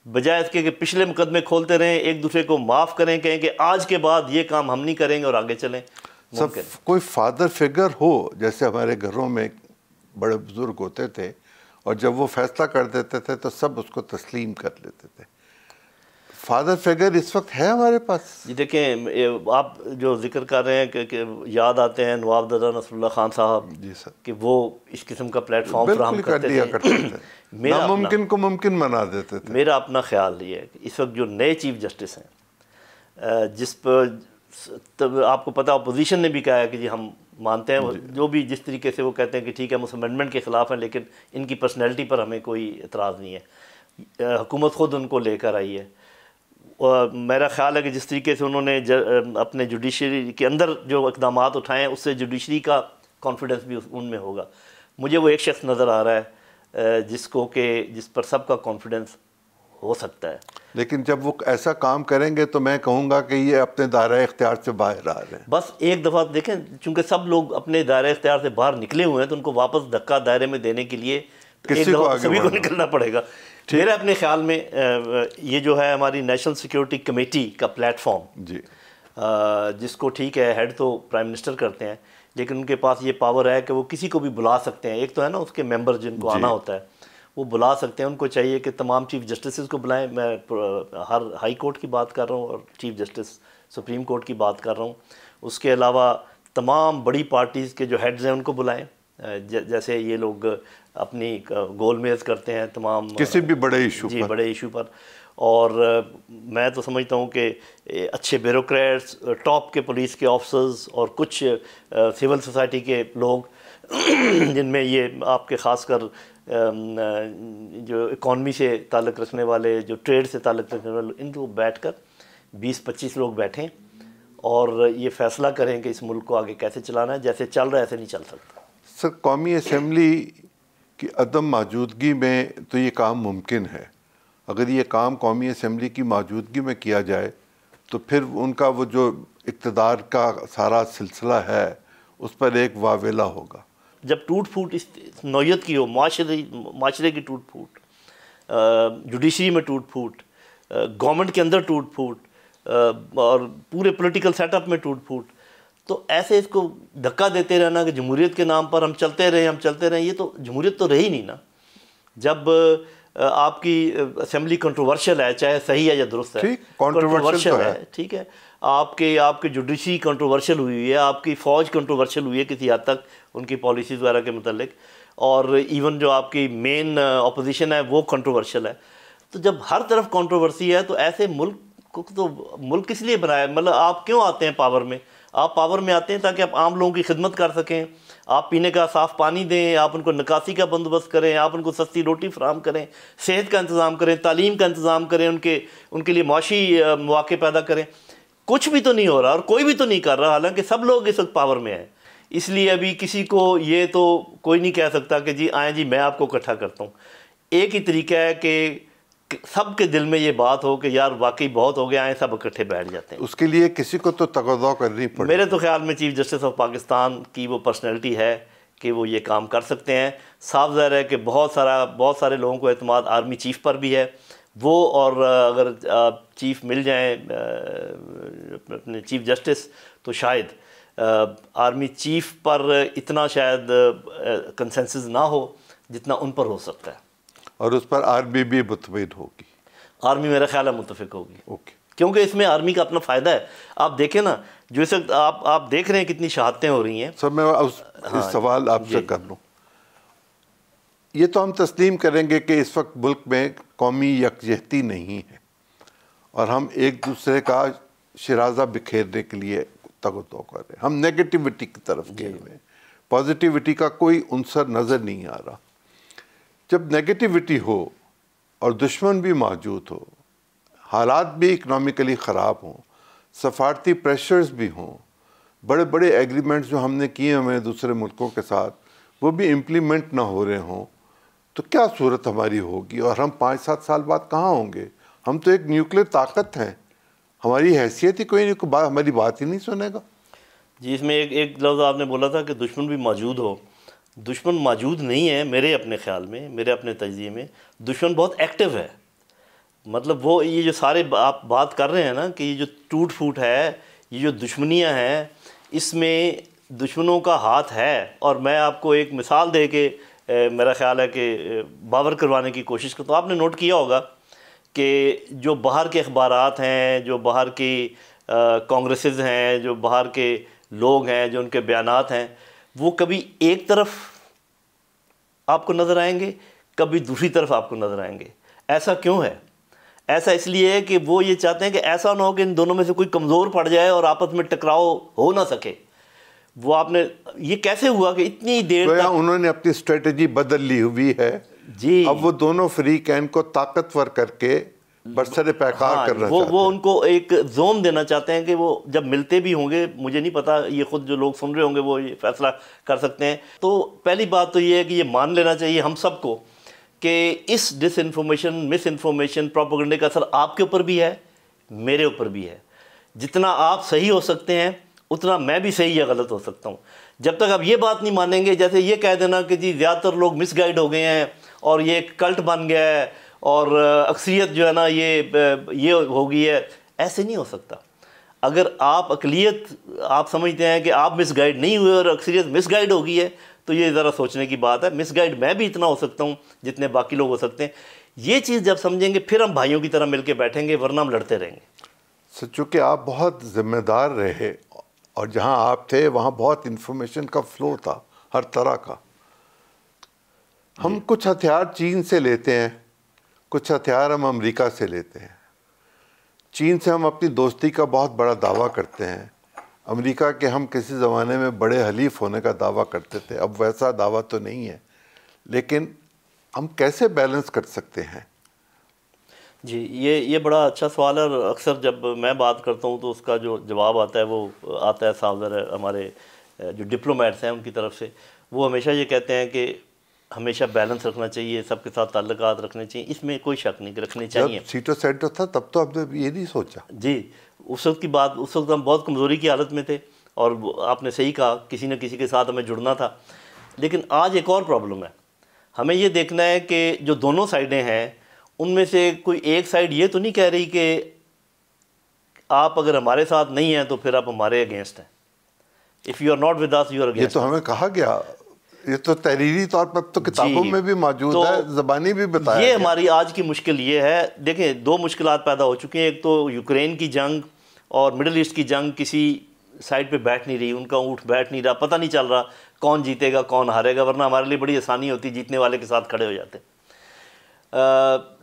بجائے اس کے کہ پچھلے مقدمے کھولتے رہیں، ایک دوسرے کو معاف کریں، کہیں کہ آج کے بعد یہ کام ہم نہیں کریں گے اور آگے چلیں. سب کوئی فادر فگر ہو، جیسے ہمارے گھروں میں بڑے بزرگ ہوتے تھے اور جب وہ فیصلہ کر دیتے تھے تو سب اس کو تسلیم کر لیتے تھے. فادر فگر اس وقت ہے ہمارے پاس؟ جی دیکھیں، آپ جو ذکر کر رہے ہیں کہ یاد آتے ہیں نواب دادا نصر اللہ خان صاحب، جی سر، کہ وہ اس قسم کا پلیٹ فارم فراہم کرتے تھے، ناممکن کو ممکن بنا دیتے تھے. میرا اپنا خیال یہ ہے کہ اس وقت جو نئے چیف جسٹس ہیں، جس پر آپ کو پتہ اپوزیشن نے بھی کہا ہے کہ جی ہم مانتے ہیں جو بھی جس طریقے سے وہ کہتے ہیں کہ ٹھیک ہے ہم اس امینڈمنٹ کے خلاف ہیں، لیکن ان کی پرسنالٹی پر ہمیں کوئی اعتراض نہیں ہے. حکومت خود ان کو لے کر آئی ہے. میرا خیال ہے کہ جس طریقے سے انہوں نے اپنے جوڈیشری کے اندر جو اقدامات اٹھائے ہیں اس سے جوڈیشری کا کانفیڈنس بھی ان میں ہوگا. مجھے وہ ایک شخص نظر آ رہا ہے جس پر سب کا کانفیڈنس ہو سکتا ہے. لیکن جب وہ ایسا کام کریں گے تو میں کہوں گا کہ یہ اپنے دائرہ اختیار سے باہر آ رہے ہیں. بس ایک دفعہ دیکھیں، چونکہ سب لوگ اپنے دائرہ اختیار سے باہر نکلے ہوئے ہیں تو ان کو واپس دھکا دائرے میں دینے کے لیے ایک دفعہ سبھی کو نکلنا پڑے گا. میرے اپنے خیال میں یہ جو ہے ہماری نیشنل سیکیورٹی کمیٹی کا پلیٹ فارم، جی، جس کو ٹھیک ہے ہیڈ تو پرائم منسٹر کرتے ہیں، لیکن ان کے پاس یہ پاور ہے کہ وہ کسی کو بھی بلا سکتے ہیں. ایک تو ہے نا اس کے ممبر جن کو آنا ہوتا ہے وہ بلا سکتے ہیں. ان کو چاہیے کہ تمام چیف جسٹسز کو بلائیں. میں ہر ہائی کورٹ کی بات کر رہا ہوں اور چیف جسٹس سپریم کورٹ کی بات کر رہا ہوں. اس کے علاوہ تمام بڑی پارٹیز کے جو ہیڈز ہیں ان کو بلائیں، جیسے یہ لوگ اپنی گول میز کرتے ہیں تمام کسی بھی بڑے ایشو جی بڑے ایشو پر. اور میں تو سمجھتا ہوں کہ اچھے بیوروکریٹس، ٹاپ کے پولیس کے آفیسرز اور کچھ سول سوسائٹی کے لوگ جن میں یہ آپ کے خاص کر جو اکانومی سے تعلق رکھنے والے، جو ٹریڈ سے تعلق رکھنے والے، ان کو بیٹھ کر 20-25 لوگ بیٹھیں اور یہ فیصلہ کریں کہ اس ملک کو آگے کیسے چلانا ہے. جیسے چل رہا ہے ایسے نہیں چل سکتا. سر، قومی اسمبلی کی عدم موجودگی میں تو یہ کام ممکن ہے. اگر یہ کام قومی اسمبلی کی موجودگی میں کیا جائے تو پھر ان کا وہ جو اقتدار کا سارا سلسلہ ہے اس پر ایک واویلا ہوگا. جب ٹوٹ پھوٹ اس نوعیت کی ہو، معاشرے کی ٹوٹ پھوٹ، جوڈیشری میں ٹوٹ پھوٹ، گورنمنٹ کے اندر ٹوٹ پھوٹ، اور پورے پولیٹیکل سیٹ اپ میں ٹوٹ پھوٹ، تو ایسے اس کو دھکا دیتے رہنا کہ جمہوریت کے نام پر ہم چلتے رہیں، یہ تو جمہوریت تو رہی نہیں نا. جب آپ کی اسمبلی کنٹروورشل ہے، چاہے صحیح ہے یا درست ہے، کنٹروورشل ہے، ٹھیک ہے، آپ کے جوڈیشری کنٹروورشل ہوئی ہے، آپ کی فوج کنٹروورشل ہوئی ہے کسی حد تک ان کی پالیسیز وغیرہ کے متعلق، اور ایون جو آپ کی مین اپوزیشن ہے وہ کنٹروورشل ہے. تو جب ہر طرف کنٹروورسی ہے تو ایسے ملک کس لیے بنایا؟ مطلب آپ کیوں آتے ہیں پاور میں؟ آپ پاور میں آتے ہیں تاکہ آپ عام لوگوں کی خدمت کر سکیں، آپ پینے کا صاف پانی دیں، آپ ان کو نکاسی کا بندوبست کریں، آپ ان کو سستی روٹی فراہم کریں، صحت کا انتظام کریں، تعلیم کا انتظام کریں، ان کے لیے معاشی مواقع پیدا کریں. کچھ بھی تو نہیں ہو رہا اور کوئی بھی تو نہیں کر رہا، حالانکہ سب لوگ اس وقت پاور میں ہیں. اس لیے ابھی کسی کو یہ تو کوئی نہیں کہہ سکتا کہ جی آئیں جی میں آپ کو اکٹھا کرتا ہوں. ایک ہی طریقہ ہے کہ سب کے دل میں یہ بات ہو کہ یار واقعی بہت ہو گیا، آئیں سب اکٹھے بیٹھ جاتے ہیں. اس کے لیے کسی کو تو تقاضا کرنی پڑے. میرے تو خیال میں چیف جسٹس آف پاکستان کی وہ پرسنالٹی ہے کہ وہ یہ کام کر سکتے ہیں. صاف ظاہر ہے کہ بہت سارے لوگوں کو اعتماد آرمی چیف پر بھی ہے وہ، اور اگر چیف مل جائیں اپنے چیف جسٹس تو شاید آرمی چیف پر اتنا شاید کنسنسس نہ ہو جتنا ان پر ہو سکتا ہے. اور اس پر آرمی بھی متفق ہوگی؟ آرمی میرا خیال ہے متفق ہوگی. اوکے. کیونکہ اس میں آرمی کا اپنا فائدہ ہے. آپ دیکھیں نا جو اس وقت آپ دیکھ رہے ہیں کتنی شہادتیں ہو رہی ہیں. سر میں سوال آپ سے کر لوں. یہ تو ہم تسلیم کریں گے کہ اس وقت ملک میں قومی یکجہتی نہیں ہے اور ہم ایک دوسرے کا شرازہ بکھیرنے کے لیے تگو کر رہے ہیں، ہم نیگیٹیوٹی کی طرف گئے ہوئے ہیں، پازیٹیوٹی کا کوئی عنصر نظر نہیں آ رہا. جب نیگیٹیوٹی ہو اور دشمن بھی موجود ہو، حالات بھی اکنامکلی خراب ہوں، سفارتی پریشرز بھی ہوں، بڑے بڑے ایگریمنٹس جو ہم نے کیے ہوئے دوسرے ملکوں کے ساتھ وہ بھی امپلیمنٹ نہ ہو رہے ہوں، تو کیا صورت ہماری ہوگی؟ اور ہم 5-7 سال بعد کہاں ہوں گے؟ ہم تو ایک نیوکلیر طاقت ہیں، ہماری حیثیت ہی کوئی نہیں، ہماری بات ہی نہیں سنے گا. جی اس میں ایک لفظ آپ نے بولا تھا کہ دشمن بھی موجود ہو. دشمن موجود نہیں ہے میرے اپنے خیال میں، میرے اپنے تجزیے میں. دشمن بہت ایکٹیو ہے. مطلب وہ یہ جو سارے آپ بات کر رہے ہیں نا کہ یہ جو ٹوٹ پھوٹ ہے، یہ جو دشمنیاں ہیں، اس میں دشمنوں کا ہاتھ ہے. اور میں آپ کو ایک مثال دے کے میرا خیال ہے کہ باور کروانے کی کوشش کرتا ہوں. آپ نے نوٹ کیا ہوگا کہ جو باہر کے اخبارات ہیں، جو باہر کی کانگریسز ہیں، جو باہر کے لوگ ہیں، جو ان کے بیانات ہیں، وہ کبھی ایک طرف آپ کو نظر آئیں گے، کبھی دوسری طرف آپ کو نظر آئیں گے. ایسا کیوں ہے؟ ایسا اس لیے ہے کہ وہ یہ چاہتے ہیں کہ ایسا نہ ہو کہ ان دونوں میں سے کوئی کمزور پڑ جائے اور آپس میں ٹکراؤ ہو نہ سکے. وہ آپ نے یہ کیسے ہوا کہ اتنی دیر تک انہوں نے اپنی اسٹریٹجی بدل لی ہوئی ہے جی. اب وہ دونوں فریقین کو طاقتور کر کے برسر پیکار کرنا چاہتے ہیں. وہ ان کو ایک زوم دینا چاہتے ہیں کہ وہ جب ملتے بھی ہوں گے، مجھے نہیں پتا، یہ خود جو لوگ سن رہے ہوں گے وہ یہ فیصلہ کر سکتے ہیں. تو پہلی بات تو یہ ہے کہ یہ مان لینا چاہیے ہم سب کو کہ اس ڈس انفارمیشن، مس انفارمیشن، پروپیگنڈے کا اثر آپ کے اوپر بھی ہے، میرے اوپر بھی ہے. جتنا آپ صحیح ہو سکتے ہیں اتنا میں بھی صحیح یا غلط ہو سکتا ہوں. جب تک آپ یہ بات نہیں مانیں گے، جیسے یہ کہہ دینا کہ جی زیادہ تر لوگ مس گائیڈ ہو گئے ہیں اور یہ ایک کلٹ بن گیا ہے اور اکثریت جو ہے نا یہ ہو گئی ہے، ایسے نہیں ہو سکتا. اگر آپ اقلیت آپ سمجھتے ہیں کہ آپ مس گائیڈ نہیں ہوئے اور اکثریت مس گائیڈ ہو گئی ہے تو یہ ذرا سوچنے کی بات ہے. مس گائیڈ میں بھی اتنا ہو سکتا ہوں جتنے باقی لوگ ہو سکتے ہیں. یہ چیز جب سمجھیں گے پھر ہم بھائیوں کی طرح مل کے بیٹھیں گے، ورنہ ہم لڑتے رہیں گے. چونکہ آپ بہت ذمہ دار رہے اور جہاں آپ تھے وہاں بہت انفارمیشن کا فلو تھا ہر طرح کا. ہم کچھ ہتھیار چین سے لیتے ہیں، کچھ ہتھیار ہم امریکہ سے لیتے ہیں. چین سے ہم اپنی دوستی کا بہت بڑا دعویٰ کرتے ہیں، امریکہ کے ہم کسی زمانے میں بڑے حلیف ہونے کا دعویٰ کرتے تھے، اب ویسا دعویٰ تو نہیں ہے. لیکن ہم کیسے بیلنس کر سکتے ہیں؟ جی یہ بڑا اچھا سوال ہے، اور اکثر جب میں بات کرتا ہوں تو اس کا جو جواب آتا ہے وہ آتا ہے صاف ظاہر ہے ہمارے جو ڈپلومیٹس ہیں ان کی طرف سے. وہ ہمیشہ یہ کہتے ہیں کہ ہمیشہ بیلنس رکھنا چاہیے، سب کے ساتھ تعلقات رکھنے چاہیے. اس میں کوئی شک نہیں کہ رکھنے چاہیے. جب سیٹو سینٹر تھا تب تو ہم نے یہ نہیں سوچا. جی اس وقت کی بات، اس وقت ہم بہت کمزوری کی حالت میں تھے اور آپ نے صحیح کہا کسی نہ کسی کے ساتھ ہمیں جڑنا تھا. لیکن آج ایک اور پرابلم ہے. ہمیں یہ دیکھنا ہے کہ جو دونوں سائڈیں ہیں ان میں سے کوئی ایک سائڈ یہ تو نہیں کہہ رہی کہ آپ اگر ہمارے ساتھ نہیں ہیں تو پھر آپ ہمارے اگینسٹ ہیں. If you are not with us you are against. یہ تو ہمیں کہا گیا یہ تو تحریری طور پر تو کتابوں میں بھی موجود ہے، زبانی بھی بتایا یہ ہماری آج کی مشکل یہ ہے. دیکھیں دو مشکلات پیدا ہو چکی ہیں. ایک تو یوکرین کی جنگ اور مڈل ایسٹ کی جنگ کسی سائڈ پہ بیٹھ نہیں رہی، ان کا اونٹ بیٹھ نہیں رہا، پتہ نہیں چل رہا کون جیتے گا کون ہارے گا، ورنہ ہمارے لیے بڑی آسانی ہوتی جیتنے والے کے ساتھ کھڑے ہو جاتے.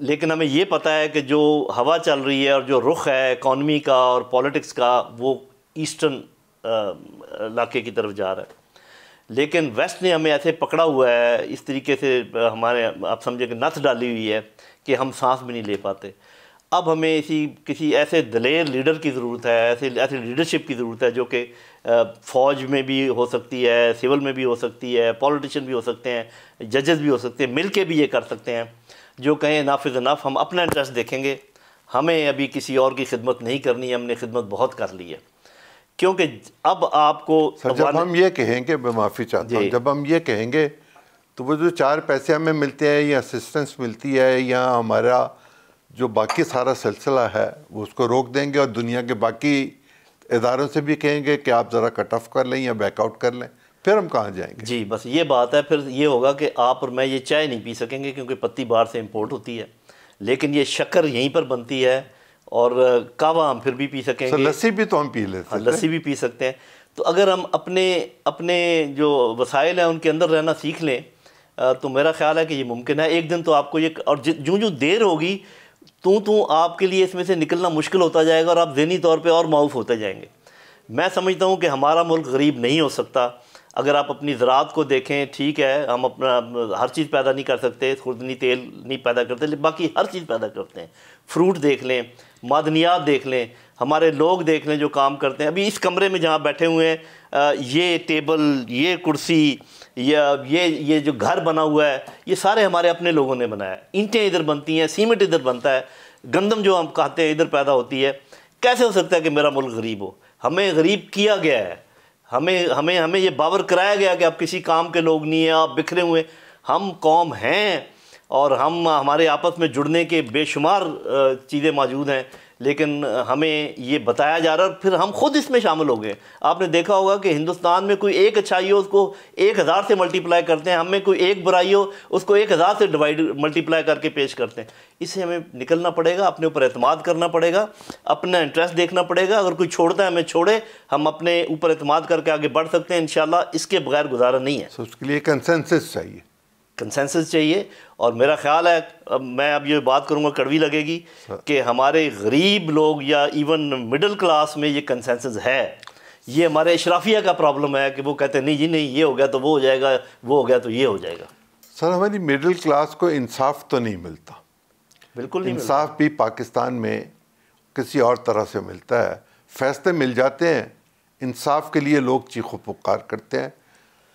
لیکن ہمیں یہ پتہ ہے کہ جو ہوا چل رہی ہے اور جو رخ ہے اکانومی کا اور پولیٹکس کا وہ ایسٹرن علاقے کی طرف جا رہا ہے. لیکن ویسٹ نے ہمیں ایسے پکڑا ہوا ہے، اس طریقے سے ہمارے آپ سمجھیں کہ نتھ ڈالی ہوئی ہے کہ ہم سانس بھی نہیں لے پاتے. اب ہمیں کسی ایسے دلیر لیڈر کی ضرورت ہے، ایسے لیڈرشپ کی ضرورت ہے جو کہ فوج میں بھی ہو سکتی ہے، سول میں بھی ہو سکتی ہے، پولیٹیشین بھی ہو سکتے ہیں، ججز بھی ہو سکتے ہیں، مل کے بھی یہ کر سکتے ہیں، جو کہیں انف از انف، ہم اپنا انٹرسٹ دیکھیں گے، ہمیں ابھی کسی اور کی خدمت نہیں کرنی ہے، ہم نے خدمت بہت کر لی ہے. کیونکہ اب آپ کو جب ہم یہ کہیں گے، میں معافی چاہتا ہوں، جب ہم یہ کہیں گے تو وہ جو 4 پیسے ہمیں ملتے ہیں یا اسسٹنس ملتی ہے یا ہمارا جو باقی سارا سلسلہ ہے وہ اس کو روک دیں گے اور دنیا کے باقی اداروں سے بھی کہیں گے کہ آپ ذرا کٹ آف کر لیں یا بیک آؤٹ کر لیں، پھر ہم کہاں جائیں گے؟ جی بس یہ بات ہے. پھر یہ ہوگا کہ آپ اور میں یہ چائے نہیں پی سکیں گے کیونکہ پتی باہر سے امپورٹ ہوتی ہے، لیکن یہ شکر یہیں پر بنتی ہے اور کہوہ ہم پھر بھی پی سکیں گے. لسی بھی تو ہم پی لیتے ہیں. لسی بھی پی سکتے ہیں. تو اگر ہم اپنے جو وسائل ہیں ان کے اندر رہنا سیکھ لیں تو میرا خیال ہے کہ یہ ممکن ہے. ایک دن تو آپ کو یہ، اور جو دیر ہوگی تو آپ کے لیے اس میں سے نکلنا مشکل ہوتا جائے گا اور آپ ذہنی طور پہ اور معاف ہوتے جائیں گے. میں سمجھتا ہوں کہ ہمارا ملک غریب نہیں ہو سکتا. اگر آپ اپنی زراعت کو دیکھیں، ٹھیک ہے ہم اپنا ہر چیز پیدا نہیں کر سکتے، خوردنی تیل نہیں پیدا کرتے، لیکن باقی ہر چیز پیدا کرتے ہیں. فروٹ دیکھ لیں، معدنیات دیکھ لیں، ہمارے لوگ دیکھ لیں جو کام کرتے ہیں. ابھی اس کمرے میں جہاں بیٹھے ہوئے ہیں، یہ ٹیبل، یہ کرسی، یا یہ جو گھر بنا ہوا ہے، یہ سارے ہمارے اپنے لوگوں نے بنایا ہے. اینٹیں ادھر بنتی ہیں، سیمنٹ ادھر بنتا ہے، گندم جو ہم کھاتے ہیں ادھر پیدا ہوتی ہے. کیسے ہو سکتا ہے کہ میرا ملک غریب ہو؟ ہمیں غریب کیا گیا ہے. ہمیں یہ باور کرایا گیا کہ آپ کسی کام کے لوگ نہیں ہیں، آپ بکھرے ہوئے. ہم قوم ہیں اور ہمارے آپس میں جڑنے کے بے شمار چیزیں موجود ہیں، لیکن ہمیں یہ بتایا جا رہا ہے اور پھر ہم خود اس میں شامل ہو گئے. آپ نے دیکھا ہوگا کہ ہندوستان میں کوئی ایک اچھائی ہو اس کو 1000 سے ملٹیپلائی کرتے ہیں، ہم میں کوئی ایک برائی ہو اس کو 1000 سے ملٹیپلائی کر کے پیش کرتے ہیں. اس سے ہمیں نکلنا پڑے گا، اپنے اوپر اعتماد کرنا پڑے گا، اپنا انٹرسٹ دیکھنا پڑے گا. اگر کوئی چھوڑتا ہے ہمیں چھوڑے، ہم اپنے اوپر اعتماد کر کے آگے بڑھ سکتے ہیں انشاءاللہ. اس کے بغیر گزارا نہیں ہے. اس کے لیے کنسنسس چاہیے، کنسنسس چاہیے. اور میرا خیال ہے، میں اب یہ بات کروں گا کڑوی لگے گی، کہ ہمارے غریب لوگ یا ایون مڈل کلاس میں یہ کنسنسس ہے. یہ ہمارے اشرافیہ کا پرابلم ہے کہ وہ کہتے ہیں نہیں جی نہیں، یہ ہو گیا تو وہ ہو جائے گا، وہ ہو گیا تو یہ ہو جائے گا. سر ہماری مڈل کلاس کو انصاف تو نہیں ملتا. بالکل نہیں. انصاف بھی پاکستان میں کسی اور طرح سے ملتا ہے. فیصلے مل جاتے ہیں، انصاف کے لیے لوگ چیخ و پکار کرتے ہیں،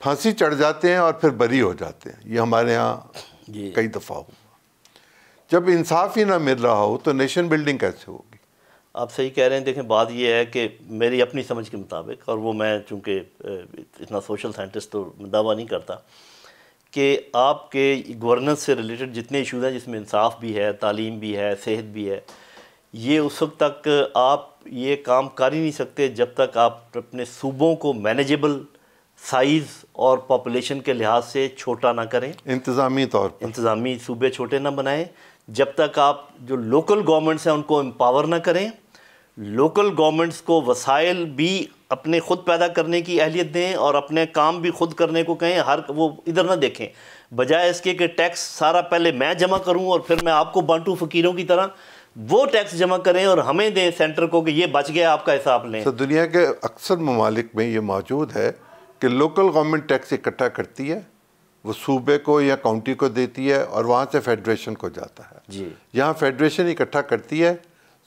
پھانسی چڑھ جاتے ہیں اور پھر بری ہو جاتے ہیں. یہ ہمارے ہاں کئی دفعہ ہوا. جب انصاف ہی نہ مل رہا ہو تو نیشن بلڈنگ کیسے ہوگی؟ آپ صحیح کہہ رہے ہیں. دیکھیں بات یہ ہے کہ میری اپنی سمجھ کے مطابق، اور وہ میں چونکہ اتنا سوشل سائنٹسٹ تو دعویٰ نہیں کرتا، کہ آپ کے گورننس سے ریلیٹڈ جتنے ایشوز ہیں جس میں انصاف بھی ہے، تعلیم بھی ہے، صحت بھی ہے، یہ اس وقت تک آپ یہ کام کر ہی نہیں سکتے جب تک آپ اپنے صوبوں کو مینیجیبل سائز اور پاپولیشن کے لحاظ سے چھوٹا نہ کریں، انتظامی طور پر انتظامی صوبے چھوٹے نہ بنائیں، جب تک آپ جو لوکل گورنمنٹس ہیں ان کو امپاور نہ کریں، لوکل گورنمنٹس کو وسائل بھی اپنے خود پیدا کرنے کی اہلیت دیں اور اپنے کام بھی خود کرنے کو کہیں. وہ ادھر نہ دیکھیں، بجائے اس کے کہ ٹیکس سارا پہلے میں جمع کروں اور پھر میں آپ کو بانٹوں فقیروں کی طرح. وہ ٹیکس جمع کریں اور ہمیں دیں سینٹر کو کہ یہ بچ گیا، آپ کا حساب لیں. تو دنیا کے اکثر ممالک میں یہ موجود ہے کہ لوکل گورنمنٹ ٹیکس اکٹھا کرتی ہے، وہ صوبے کو یا کاؤنٹی کو دیتی ہے اور وہاں سے فیڈریشن کو جاتا ہے. جی یہاں فیڈریشن اکٹھا کرتی ہے،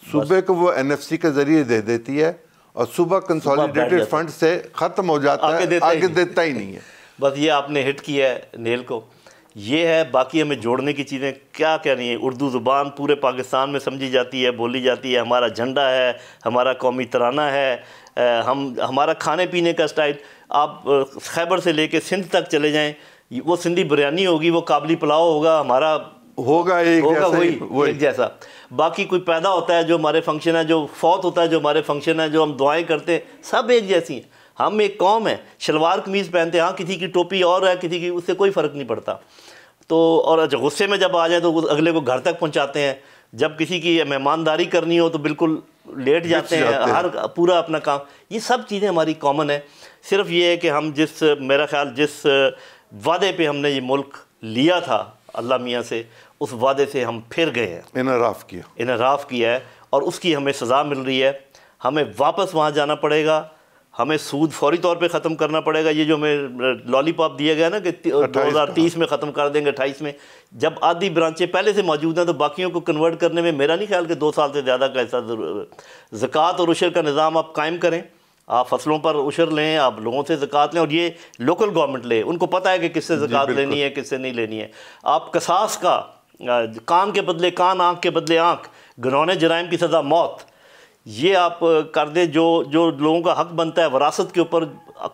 صوبے کو وہ NFC کے ذریعے دے دیتی ہے اور صوبہ کنسالیڈیٹڈ فنڈ سے ختم ہو جاتا ہے، آگے دیتا ہی نہیں ہے. بس یہ آپ نے ہٹ کیا ہے نیل کو. یہ ہے. باقی ہمیں جوڑنے کی چیزیں کیا کہنی ہے. اردو زبان پورے پاکستان میں سمجھی جاتی ہے، بولی جاتی ہے. ہمارا جھنڈا ہے، ہمارا قومی ترانہ ہے، ہمارا کھانے پینے کا سٹائل. آپ خیبر سے لے کے سندھ تک چلے جائیں، وہ سندھی بریانی ہوگی، وہ قابلی پلاؤ ہوگا، ہمارا ہوگا ایک جیسا. باقی کوئی پیدا ہوتا ہے جو ہمارے فنکشن ہے، جو فوت ہوتا ہے جو ہمارے فنکشن ہے، جو ہم دعائیں کرتے ہیں، سب ایک جیسی ہیں. ہم ایک قوم ہے، شلوار قمیض پہنتے ہیں، ہاں کسی کی ٹوپی اور ہے کسی کی، اس سے کوئی فرق نہیں پڑتا. تو اور غصے میں جب آ جائیں تو اگلے کو گھر تک پہنچاتے ہیں، جب کسی کی مہمانداری کرنی ہو تو بالکل لیٹ جاتے ہیں، ہر پورا اپنا کام. یہ سب چیزیں ہماری کامن ہیں. صرف یہ ہے کہ ہم میرا خیال جس وعدے پہ ہم نے یہ ملک لیا تھا اللہ میاں سے، اس وعدے سے ہم پھر گئے ہیں، انحراف کیا ہے، اور اس کی ہمیں سزا مل رہی ہے. ہمیں واپس وہاں جانا پڑے گا، ہمیں سود فوری طور پہ ختم کرنا پڑے گا. یہ جو ہمیں لالی پاپ دیا گیا نا کہ 2030 میں ختم کر دیں گے، 28 میں، جب آدھی برانچیں پہلے سے موجود ہیں تو باقیوں کو کنورٹ کرنے میں میرا نہیں خیال کہ 2 سال سے زیادہ کا ایسا زکوٰۃ اور عشر کا نظام آپ قائم کریں. آپ فصلوں پر عشر لیں، آپ لوگوں سے زکوٰۃ لیں، اور یہ لوکل گورنمنٹ لے، ان کو پتہ ہے کہ کس سے زکوٰۃ لینی ہے کس سے نہیں لینی ہے. آپ قصاص کا، کان کے بدلے کان، آنکھ کے بدلے آنکھ، گھنونے جرائم کی سزا موت، یہ آپ کر دیں. جو لوگوں کا حق بنتا ہے وراثت کے اوپر،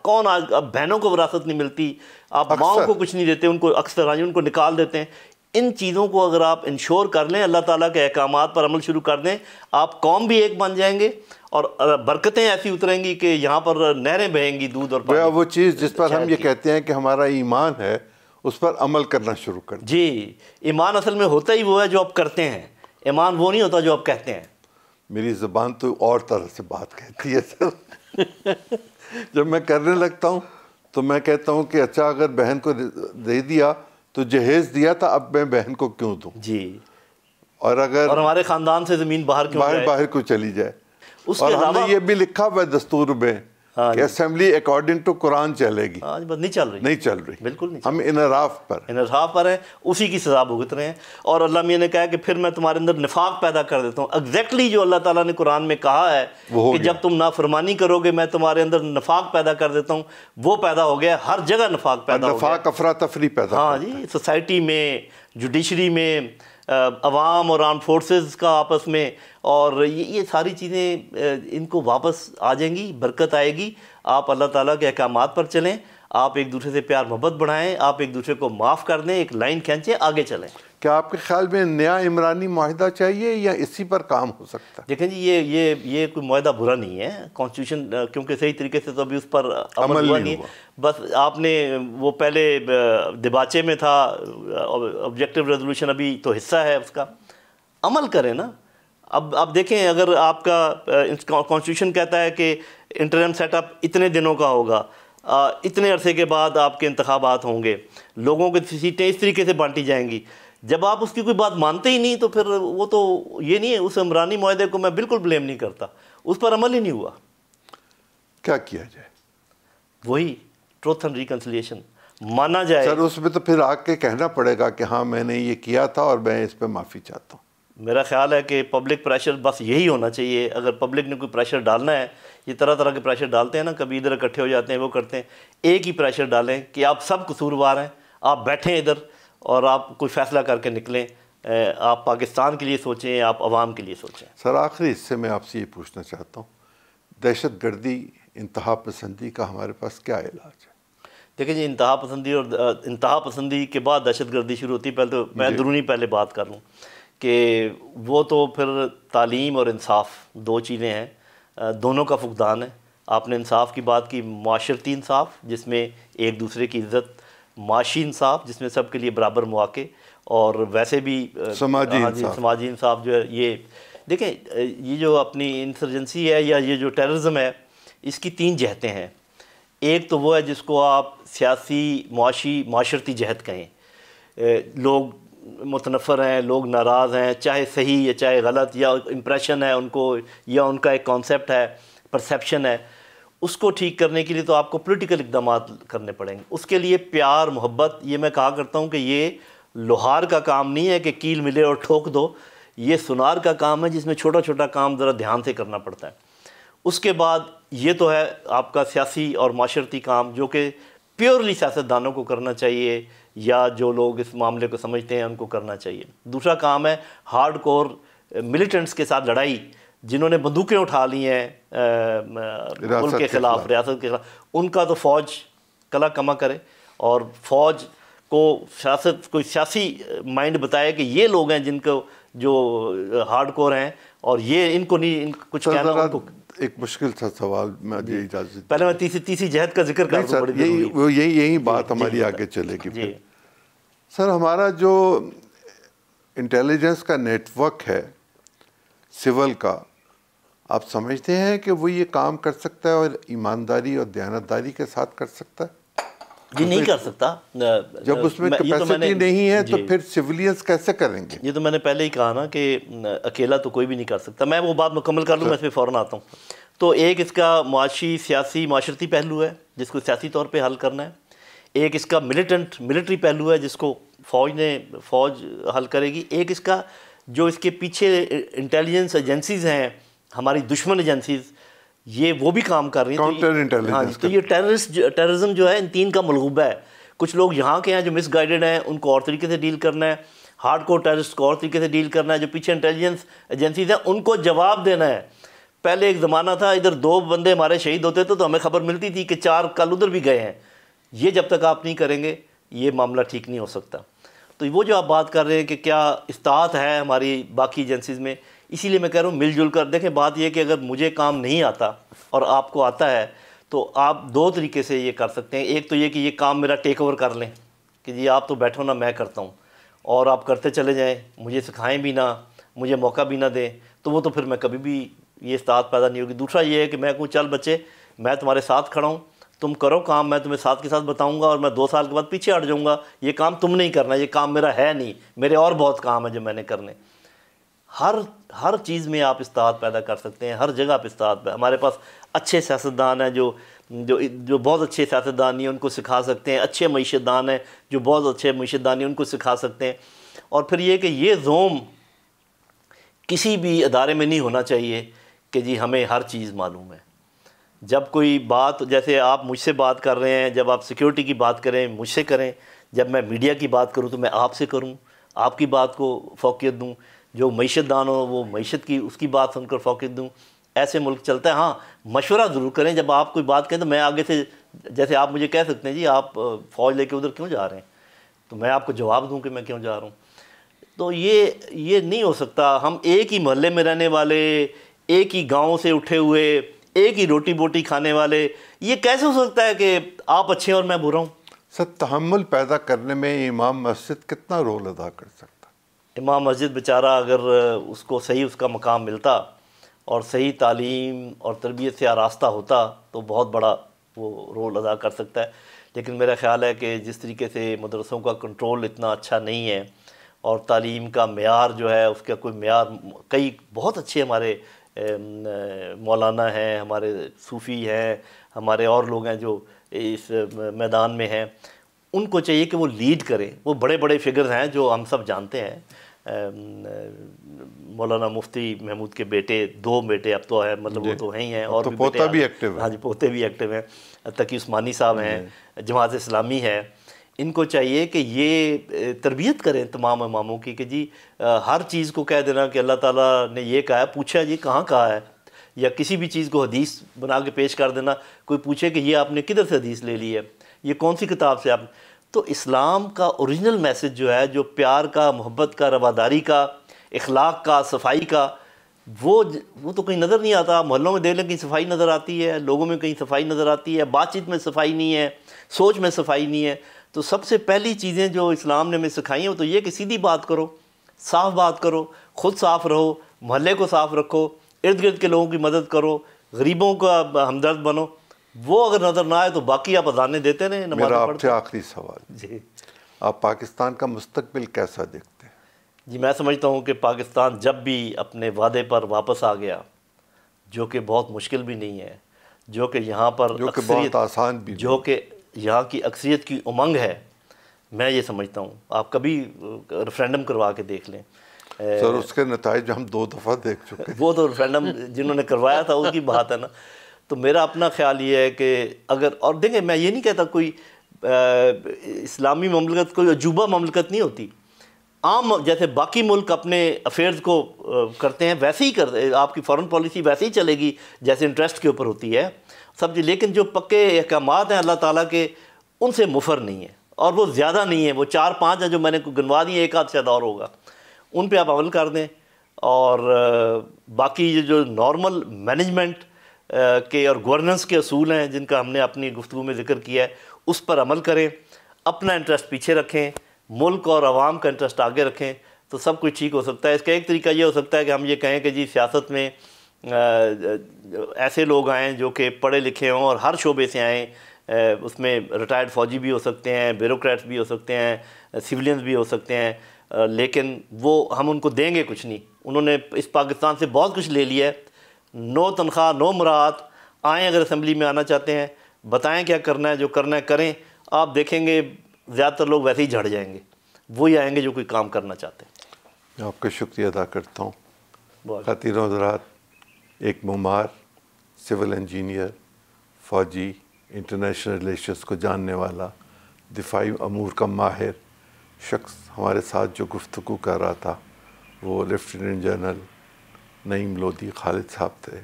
کون آج اب بہنوں کو وراثت نہیں ملتی، آپ ماؤں کو کچھ نہیں دیتے، ان کو اکثر ان کو نکال دیتے ہیں. ان چیزوں کو اگر آپ انشور کر لیں، اللہ تعالیٰ کے احکامات پر عمل شروع کر دیں، آپ قوم بھی ایک بن جائیں گے، اور برکتیں ایسی اتریں گی کہ یہاں پر نہریں بہیں گی دودھ اور پانی. وہ چیز جس پر ہم یہ کہتے ہیں کہ ہمارا ایمان ہے، اس پر عمل کرنا شروع کر دیں. جی، ایمان اصل میں ہوتا ہی وہ ہے جو آپ کرتے ہیں، ایمان وہ نہیں ہوتا جو آپ کہتے ہیں. میری زبان تو اور طرح سے بات کہتی ہے سر. جب میں کرنے لگتا ہوں تو میں کہتا ہوں کہ اچھا اگر بہن کو دے دیا تو جہیز دیا تھا، اب میں بہن کو کیوں دوں؟ جی. اور ہمارے خاندان سے زمین باہر کیوں چلی جائے. اور ہم نے یہ بھی لکھا ہوا ہے دستور میں کہ اسمبلی اکارڈنگ ٹو قرآن چلے گی. نہیں چل رہی، بالکل نہیں. ہم انحراف پر ہیں، اسی کی سزا بھگت رہے ہیں. اور اللہ میاں نے کہا کہ پھر میں تمہارے اندر نفاق پیدا کر دیتا ہوں. ایگزیکٹلی جو اللہ تعالیٰ نے قرآن میں کہا ہے کہ جب تم نافرمانی کرو گے میں تمہارے اندر نفاق پیدا کر دیتا ہوں، وہ پیدا ہو گیا. ہر جگہ نفاق پیدا ہو گیا، نفاق افراتفری پیدا. ہاں جی، سوسائٹی میں، جوڈیشری میں، عوام اور آرم فورسز کا آپس میں، اور یہ ساری چیزیں ان کو واپس آ جائیں گی، برکت آئے گی. آپ اللہ تعالیٰ کے احکامات پر چلیں، آپ ایک دوسرے سے پیار محبت بڑھائیں، آپ ایک دوسرے کو معاف کر دیں، ایک لائن کھینچیں، آگے چلیں. کیا آپ کے خیال میں نیا عمرانی معاہدہ چاہیے یا اسی پر کام ہو سکتا ہے؟ دیکھیں جی، یہ کوئی معاہدہ برا نہیں ہے. کانسٹیٹیوشن کیونکہ صحیح طریقے سے تو ابھی اس پر عمل ہوا نہیں ہے. بس آپ نے وہ پہلے دباچے میں تھا، آبجیکٹیو ریزولوشن ابھی تو حصہ ہے اس کا، عمل کریں نا. اب دیکھیں، اگر آپ کا کانسٹیٹیوشن کہتا ہے کہ انٹرم سیٹ اپ اتنے دنوں کا ہوگا، اتنے عرصے کے بعد آپ کے انتخابات ہوں گے، لوگوں کی سیٹیں اس طریقے سے بانٹی جائیں گی. جب آپ اس کی کوئی بات مانتے ہی نہیں تو پھر وہ تو یہ نہیں ہے. اس عمرانی معاہدے کو میں بالکل بلیم نہیں کرتا، اس پر عمل ہی نہیں ہوا. کیا کیا جائے؟ وہی ٹروتھ اینڈ ریکنسیلیشن مانا جائے. سر اس میں تو پھر آ کے کہنا پڑے گا کہ ہاں میں نے یہ کیا تھا اور میں اس پہ معافی چاہتا ہوں. میرا خیال ہے کہ پبلک پریشر بس یہی ہونا چاہیے. اگر پبلک نے کوئی پریشر ڈالنا ہے، یہ طرح طرح کے پریشر ڈالتے ہیں نا، کبھی ادھر اکٹھے ہو جاتے ہیں، وہ کرتے ہیں. ایک ہی پریشر ڈالیں کہ آپ سب قصوروار ہیں، آپ بیٹھیں ادھر اور آپ کوئی فیصلہ کر کے نکلیں. آپ پاکستان کے لیے سوچیں، آپ عوام کے لیے سوچیں. سر آخری حصے میں آپ سے یہ پوچھنا چاہتا ہوں، دہشت گردی، انتہا پسندی کا ہمارے پاس کیا علاج ہے؟ دیکھیں جی، انتہا پسندی اور انتہا پسندی کے بعد دہشت گردی شروع ہوتی ہے. پہلے تو میں درونی پہلے بات کر لوں کہ وہ تو پھر تعلیم اور انصاف دو چیزیں ہیں، دونوں کا فقدان ہے. آپ نے انصاف کی بات کی، معاشرتی انصاف جس میں ایک دوسرے کی عزت، معاشی انصاف جس میں سب کے لیے برابر مواقع، اور ویسے بھی سماجی انصاف جو ہے. یہ دیکھیں، یہ جو اپنی انسرجنسی ہے یا یہ جو ٹیررزم ہے، اس کی 3 جہتیں ہیں. ایک تو وہ ہے جس کو آپ سیاسی، معاشی، معاشرتی جہت کہیں. لوگ متنفر ہیں، لوگ ناراض ہیں، چاہے صحیح یا چاہے غلط، یا امپریشن ہے ان کو، یا ان کا ایک کانسیپٹ ہے، پرسیپشن ہے. اس کو ٹھیک کرنے کے لیے تو آپ کو پولیٹیکل اقدامات کرنے پڑیں گے. اس کے لیے پیار، محبت، یہ میں کہا کرتا ہوں کہ یہ لوہار کا کام نہیں ہے کہ کیل ملے اور ٹھوک دو. یہ سنار کا کام ہے جس میں چھوٹا چھوٹا کام ذرا دھیان سے کرنا پڑتا ہے. اس کے بعد یہ تو ہے آپ کا سیاسی اور معاشرتی کام جو کہ پیورلی سیاستدانوں کو کرنا چاہیے، یا جو لوگ اس معاملے کو سمجھتے ہیں ان کو کرنا چاہیے. دوسرا کام ہے ہارڈ کور ملیٹنٹس کے ساتھ لڑائی، جنہوں نے بندوقیں اٹھا لی ہیں ملک کے خلاف، ریاست کے خلاف. ان کا تو فوج کلا کما کرے، اور فوج کو سیاست کوئی سیاسی مائنڈ بتائے کہ یہ لوگ ہیں جن کو جو ہارڈ کور ہیں اور یہ ان کو نہیں کچھ کہنا ان کو. ایک مشکل سا سوال میں اجازت پہلے میں تیسری جہد کا ذکر کر دوں. یہی بات ہماری آگے چلے گی. سر ہمارا جو انٹیلیجنس کا نیٹ ورک ہے سول کا، آپ سمجھتے ہیں کہ وہ یہ کام کر سکتا ہے اور ایمانداری اور دیانتداری کے ساتھ کر سکتا ہے؟ جی نہیں کر سکتا. جب اس میں کیپیسٹی نہیں ہے تو پھر سویلینز کیسے کریں گے؟ یہ تو میں نے پہلے ہی کہا نا کہ اکیلا تو کوئی بھی نہیں کر سکتا. میں وہ بات مکمل کر لوں، میں اس پہ فوراً آتا ہوں. تو ایک اس کا معاشی سیاسی معاشرتی پہلو ہے جس کو سیاسی طور پہ حل کرنا ہے. ایک اس کا ملٹری پہلو ہے جس کو فوج حل کرے گی. ایک اس کا جو اس کے پیچھے انٹیلیجنس ایجنسیز ہیں، ہماری دشمن ایجنسیز، یہ وہ بھی کام کر رہی ہیں. Counter intelligence. تو یہ ٹیررزم جو ہے ان تین کا ملغوبہ ہے. کچھ لوگ یہاں کے ہیں جو مس گائیڈڈ ہیں، ان کو اور طریقے سے ڈیل کرنا ہے. ہارڈ کور ٹیررسٹ کو اور طریقے سے ڈیل کرنا ہے. جو پیچھے انٹیلیجنس ایجنسیز ہیں ان کو جواب دینا ہے. پہلے ایک زمانہ تھا ادھر 2 بندے ہمارے شہید ہوتے تھے تو ہمیں خبر ملتی تھی کہ 4 کل ادھر بھی گئے ہیں. یہ جب تک آپ نہیں کریں گے یہ معاملہ ٹھیک نہیں ہو سکتا. تو وہ جو آپ بات کر رہے ہیں کہ کیا اطاعت ہے ہماری باقی ایجنسیز میں، اسی لیے میں کہہ رہا ہوں مل جل کر دیکھیں. بات یہ کہ اگر مجھے کام نہیں آتا اور آپ کو آتا ہے تو آپ 2 طریقے سے یہ کر سکتے ہیں. ایک تو یہ کہ یہ کام میرا ٹیک اوور کر لیں کہ جی آپ تو بیٹھو نا میں کرتا ہوں، اور آپ کرتے چلے جائیں، مجھے سکھائیں بھی نہ، مجھے موقع بھی نہ دیں. تو وہ تو پھر میں کبھی بھی یہ اطاعت پیدا نہیں ہوگی. دوسرا یہ ہے کہ میں کہوں چل بچے میں تمہارے ساتھ کھڑا ہوں، تم کرو کام، میں تمہیں ساتھ کے ساتھ بتاؤں گا، اور میں 2 سال کے بعد پیچھے ہٹ جاؤں گا. یہ کام تم نہیں کرنا، یہ کام میرا ہے نہیں، میرے اور بہت کام ہے جو میں نے کرنے. ہر چیز میں آپ اطاعت پیدا کر سکتے ہیں، ہر جگہ پہ اطاعت. ہمارے پاس اچھے سیاستدان ہیں جو بہت اچھے سیاستدان ہیں ان کو سکھا سکتے ہیں. اچھے معیشت دان ہیں جو بہت اچھے معیشت دان ہیں ان کو سکھا سکتے ہیں. اور پھر یہ کہ یہ زوم کسی بھی ادارے میں نہیں ہونا چاہیے کہ جی ہمیں ہر چیز معلوم ہے. جب کوئی بات، جیسے آپ مجھ سے بات کر رہے ہیں، جب آپ سیکیورٹی کی بات کریں مجھ سے کریں، جب میں میڈیا کی بات کروں تو میں آپ سے کروں، آپ کی بات کو فوقیت دوں. جو معیشت دان ہو وہ معیشت کی اس کی بات سن کر فوقیت دوں. ایسے ملک چلتا ہے. ہاں مشورہ ضرور کریں. جب آپ کوئی بات کہیں تو میں آگے سے، جیسے آپ مجھے کہہ سکتے ہیں جی آپ فوج لے کے ادھر کیوں جا رہے ہیں، تو میں آپ کو جواب دوں کہ میں کیوں جا رہا ہوں. تو یہ نہیں ہو سکتا. ہم ایک ہی محلے میں رہنے والے، ایک ہی گاؤں سے اٹھے ہوئے، ایک ہی روٹی بوٹی کھانے والے، یہ کیسے ہو سکتا ہے کہ آپ اچھے اور میں برا ہوں؟ سر تحمل پیدا کرنے میں امام مسجد کتنا رول ادا کر سکتا؟ امام مسجد بیچارہ اگر اس کو صحیح اس کا مقام ملتا اور صحیح تعلیم اور تربیت سے آراستہ ہوتا تو بہت بڑا وہ رول ادا کر سکتا ہے. لیکن میرا خیال ہے کہ جس طریقے سے مدرسوں کا کنٹرول اتنا اچھا نہیں ہے، اور تعلیم کا معیار جو ہے اس کا کوئی معیار، کئی بہت اچھے ہمارے مولانا ہیں، ہمارے صوفی ہیں، ہمارے اور لوگ ہیں جو اس میدان میں ہیں، ان کو چاہیے کہ وہ لیڈ کریں. وہ بڑے بڑے فگرز ہیں جو ہم سب جانتے ہیں. مولانا مفتی محمود کے بیٹے، 2 بیٹے اب تو ہے، مطلب وہ تو ہیں ہی ہیں، اور پوتا بھی ایکٹیو ہے. ہاں جی پوتے بھی ایکٹیو ہیں. تقی عثمانی صاحب ہیں، جماعت اسلامی ہے. ان کو چاہیے کہ یہ تربیت کریں تمام اماموں کی کہ جی ہر چیز کو کہہ دینا کہ اللہ تعالیٰ نے یہ کہا ہے، پوچھا جی کہاں کہا ہے، یا کسی بھی چیز کو حدیث بنا کے پیش کر دینا. کوئی پوچھے کہ یہ آپ نے کدھر سے حدیث لے لی ہے، یہ کون سی کتاب سے آپ. تو اسلام کا اوریجنل میسج جو ہے، جو پیار کا، محبت کا، رواداری کا، اخلاق کا، صفائی کا، وہ تو کہیں نظر نہیں آتا. محلوں میں دیکھ لیں کہیں صفائی نظر آتی ہے، لوگوں میں کہیں صفائی نظر آتی ہے، بات چیت میں صفائی نہیں ہے، سوچ میں صفائی نہیں ہے. تو سب سے پہلی چیزیں جو اسلام نے ہمیں سکھائی ہیں وہ تو یہ کہ سیدھی بات کرو، صاف بات کرو، خود صاف رہو، محلے کو صاف رکھو، ارد گرد کے لوگوں کی مدد کرو، غریبوں کا ہمدرد بنو. وہ اگر نظر نہ آئے تو باقی آپ اذانیں دیتے رہیں، نمازیں پڑھتے. میرا آپ سے آخری سوال، جی آپ پاکستان کا مستقبل کیسا دیکھتے ہیں؟ جی میں سمجھتا ہوں کہ پاکستان جب بھی اپنے وعدے پر واپس آ گیا، جو کہ بہت مشکل بھی نہیں ہے، جو کہ یہاں پر جو کہ بہت آسان بھی، جو کہ یہاں کی اکثریت کی امنگ ہے، میں یہ سمجھتا ہوں. آپ کبھی ریفرینڈم کروا کے دیکھ لیں. سر اس کے نتائج ہم 2 دفعہ دیکھ چکے ہیں. وہ تو ریفرینڈم جنہوں نے کروایا تھا اس کی بات ہے نا. تو میرا اپنا خیال یہ ہے کہ اگر، اور دیکھیں میں یہ نہیں کہتا کوئی اسلامی مملکت کوئی عجوبہ مملکت نہیں ہوتی. عام جیسے باقی ملک اپنے افیئرز کو کرتے ہیں ویسے ہی کرتے، آپ کی فارن پالیسی ویسے ہی چلے گی جیسے انٹرسٹ کے اوپر ہوتی ہے سب. لیکن جو پکے احکامات ہیں اللہ تعالیٰ کے، ان سے مفر نہیں ہے، اور وہ زیادہ نہیں ہے. وہ 4-5 ہیں جو میں نے گنوا دیے، ایک آدھ شاید اور ہوگا. ان پہ آپ عمل کر دیں اور باقی یہ جو نارمل مینجمنٹ کے اور گورننس کے اصول ہیں جن کا ہم نے اپنی گفتگو میں ذکر کیا ہے اس پر عمل کریں، اپنا انٹرسٹ پیچھے رکھیں، ملک اور عوام کا انٹرسٹ آگے رکھیں، تو سب کچھ ٹھیک ہو سکتا ہے۔ اس کا ایک طریقہ یہ ہو سکتا ہے کہ ہم یہ کہیں کہ جی سیاست میں ایسے لوگ آئیں جو کہ پڑھے لکھے ہوں اور ہر شعبے سے آئیں، اس میں ریٹائرڈ فوجی بھی ہو سکتے ہیں، بیوروکریٹس بھی ہو سکتے ہیں، سولینز بھی ہو سکتے ہیں، لیکن وہ ہم ان کو دیں گے کچھ نہیں۔ انہوں نے اس پاکستان سے بہت کچھ لے لیا ہے، نو تنخواہ، نو مراعات۔ آئیں، اگر اسمبلی میں آنا چاہتے ہیں بتائیں کیا کرنا ہے، جو کرنا ہے کریں، آپ دیکھیں گے زیادہ تر لوگ ویسے ہی جھڑ جائیں گے، وہی آئیں گے جو کوئی کام کرنا چاہتے ہیں۔ میں آپ کا شکریہ ادا کرتا ہوں۔ خواتین و حضرات، ایک معمار، سول انجینئر، فوجی، انٹرنیشنل ریلیشنز کو جاننے والا، دفاعی امور کا ماہر شخص ہمارے ساتھ جو گفتگو کر رہا تھا وہ لیفٹیننٹ جنرل نعیم لودھی خالد صاحب تھے۔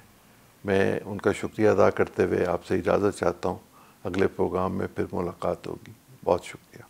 میں ان کا شکریہ ادا کرتے ہوئے آپ سے اجازت چاہتا ہوں، اگلے پروگرام میں پھر ملاقات ہوگی۔ بہت شکریہ۔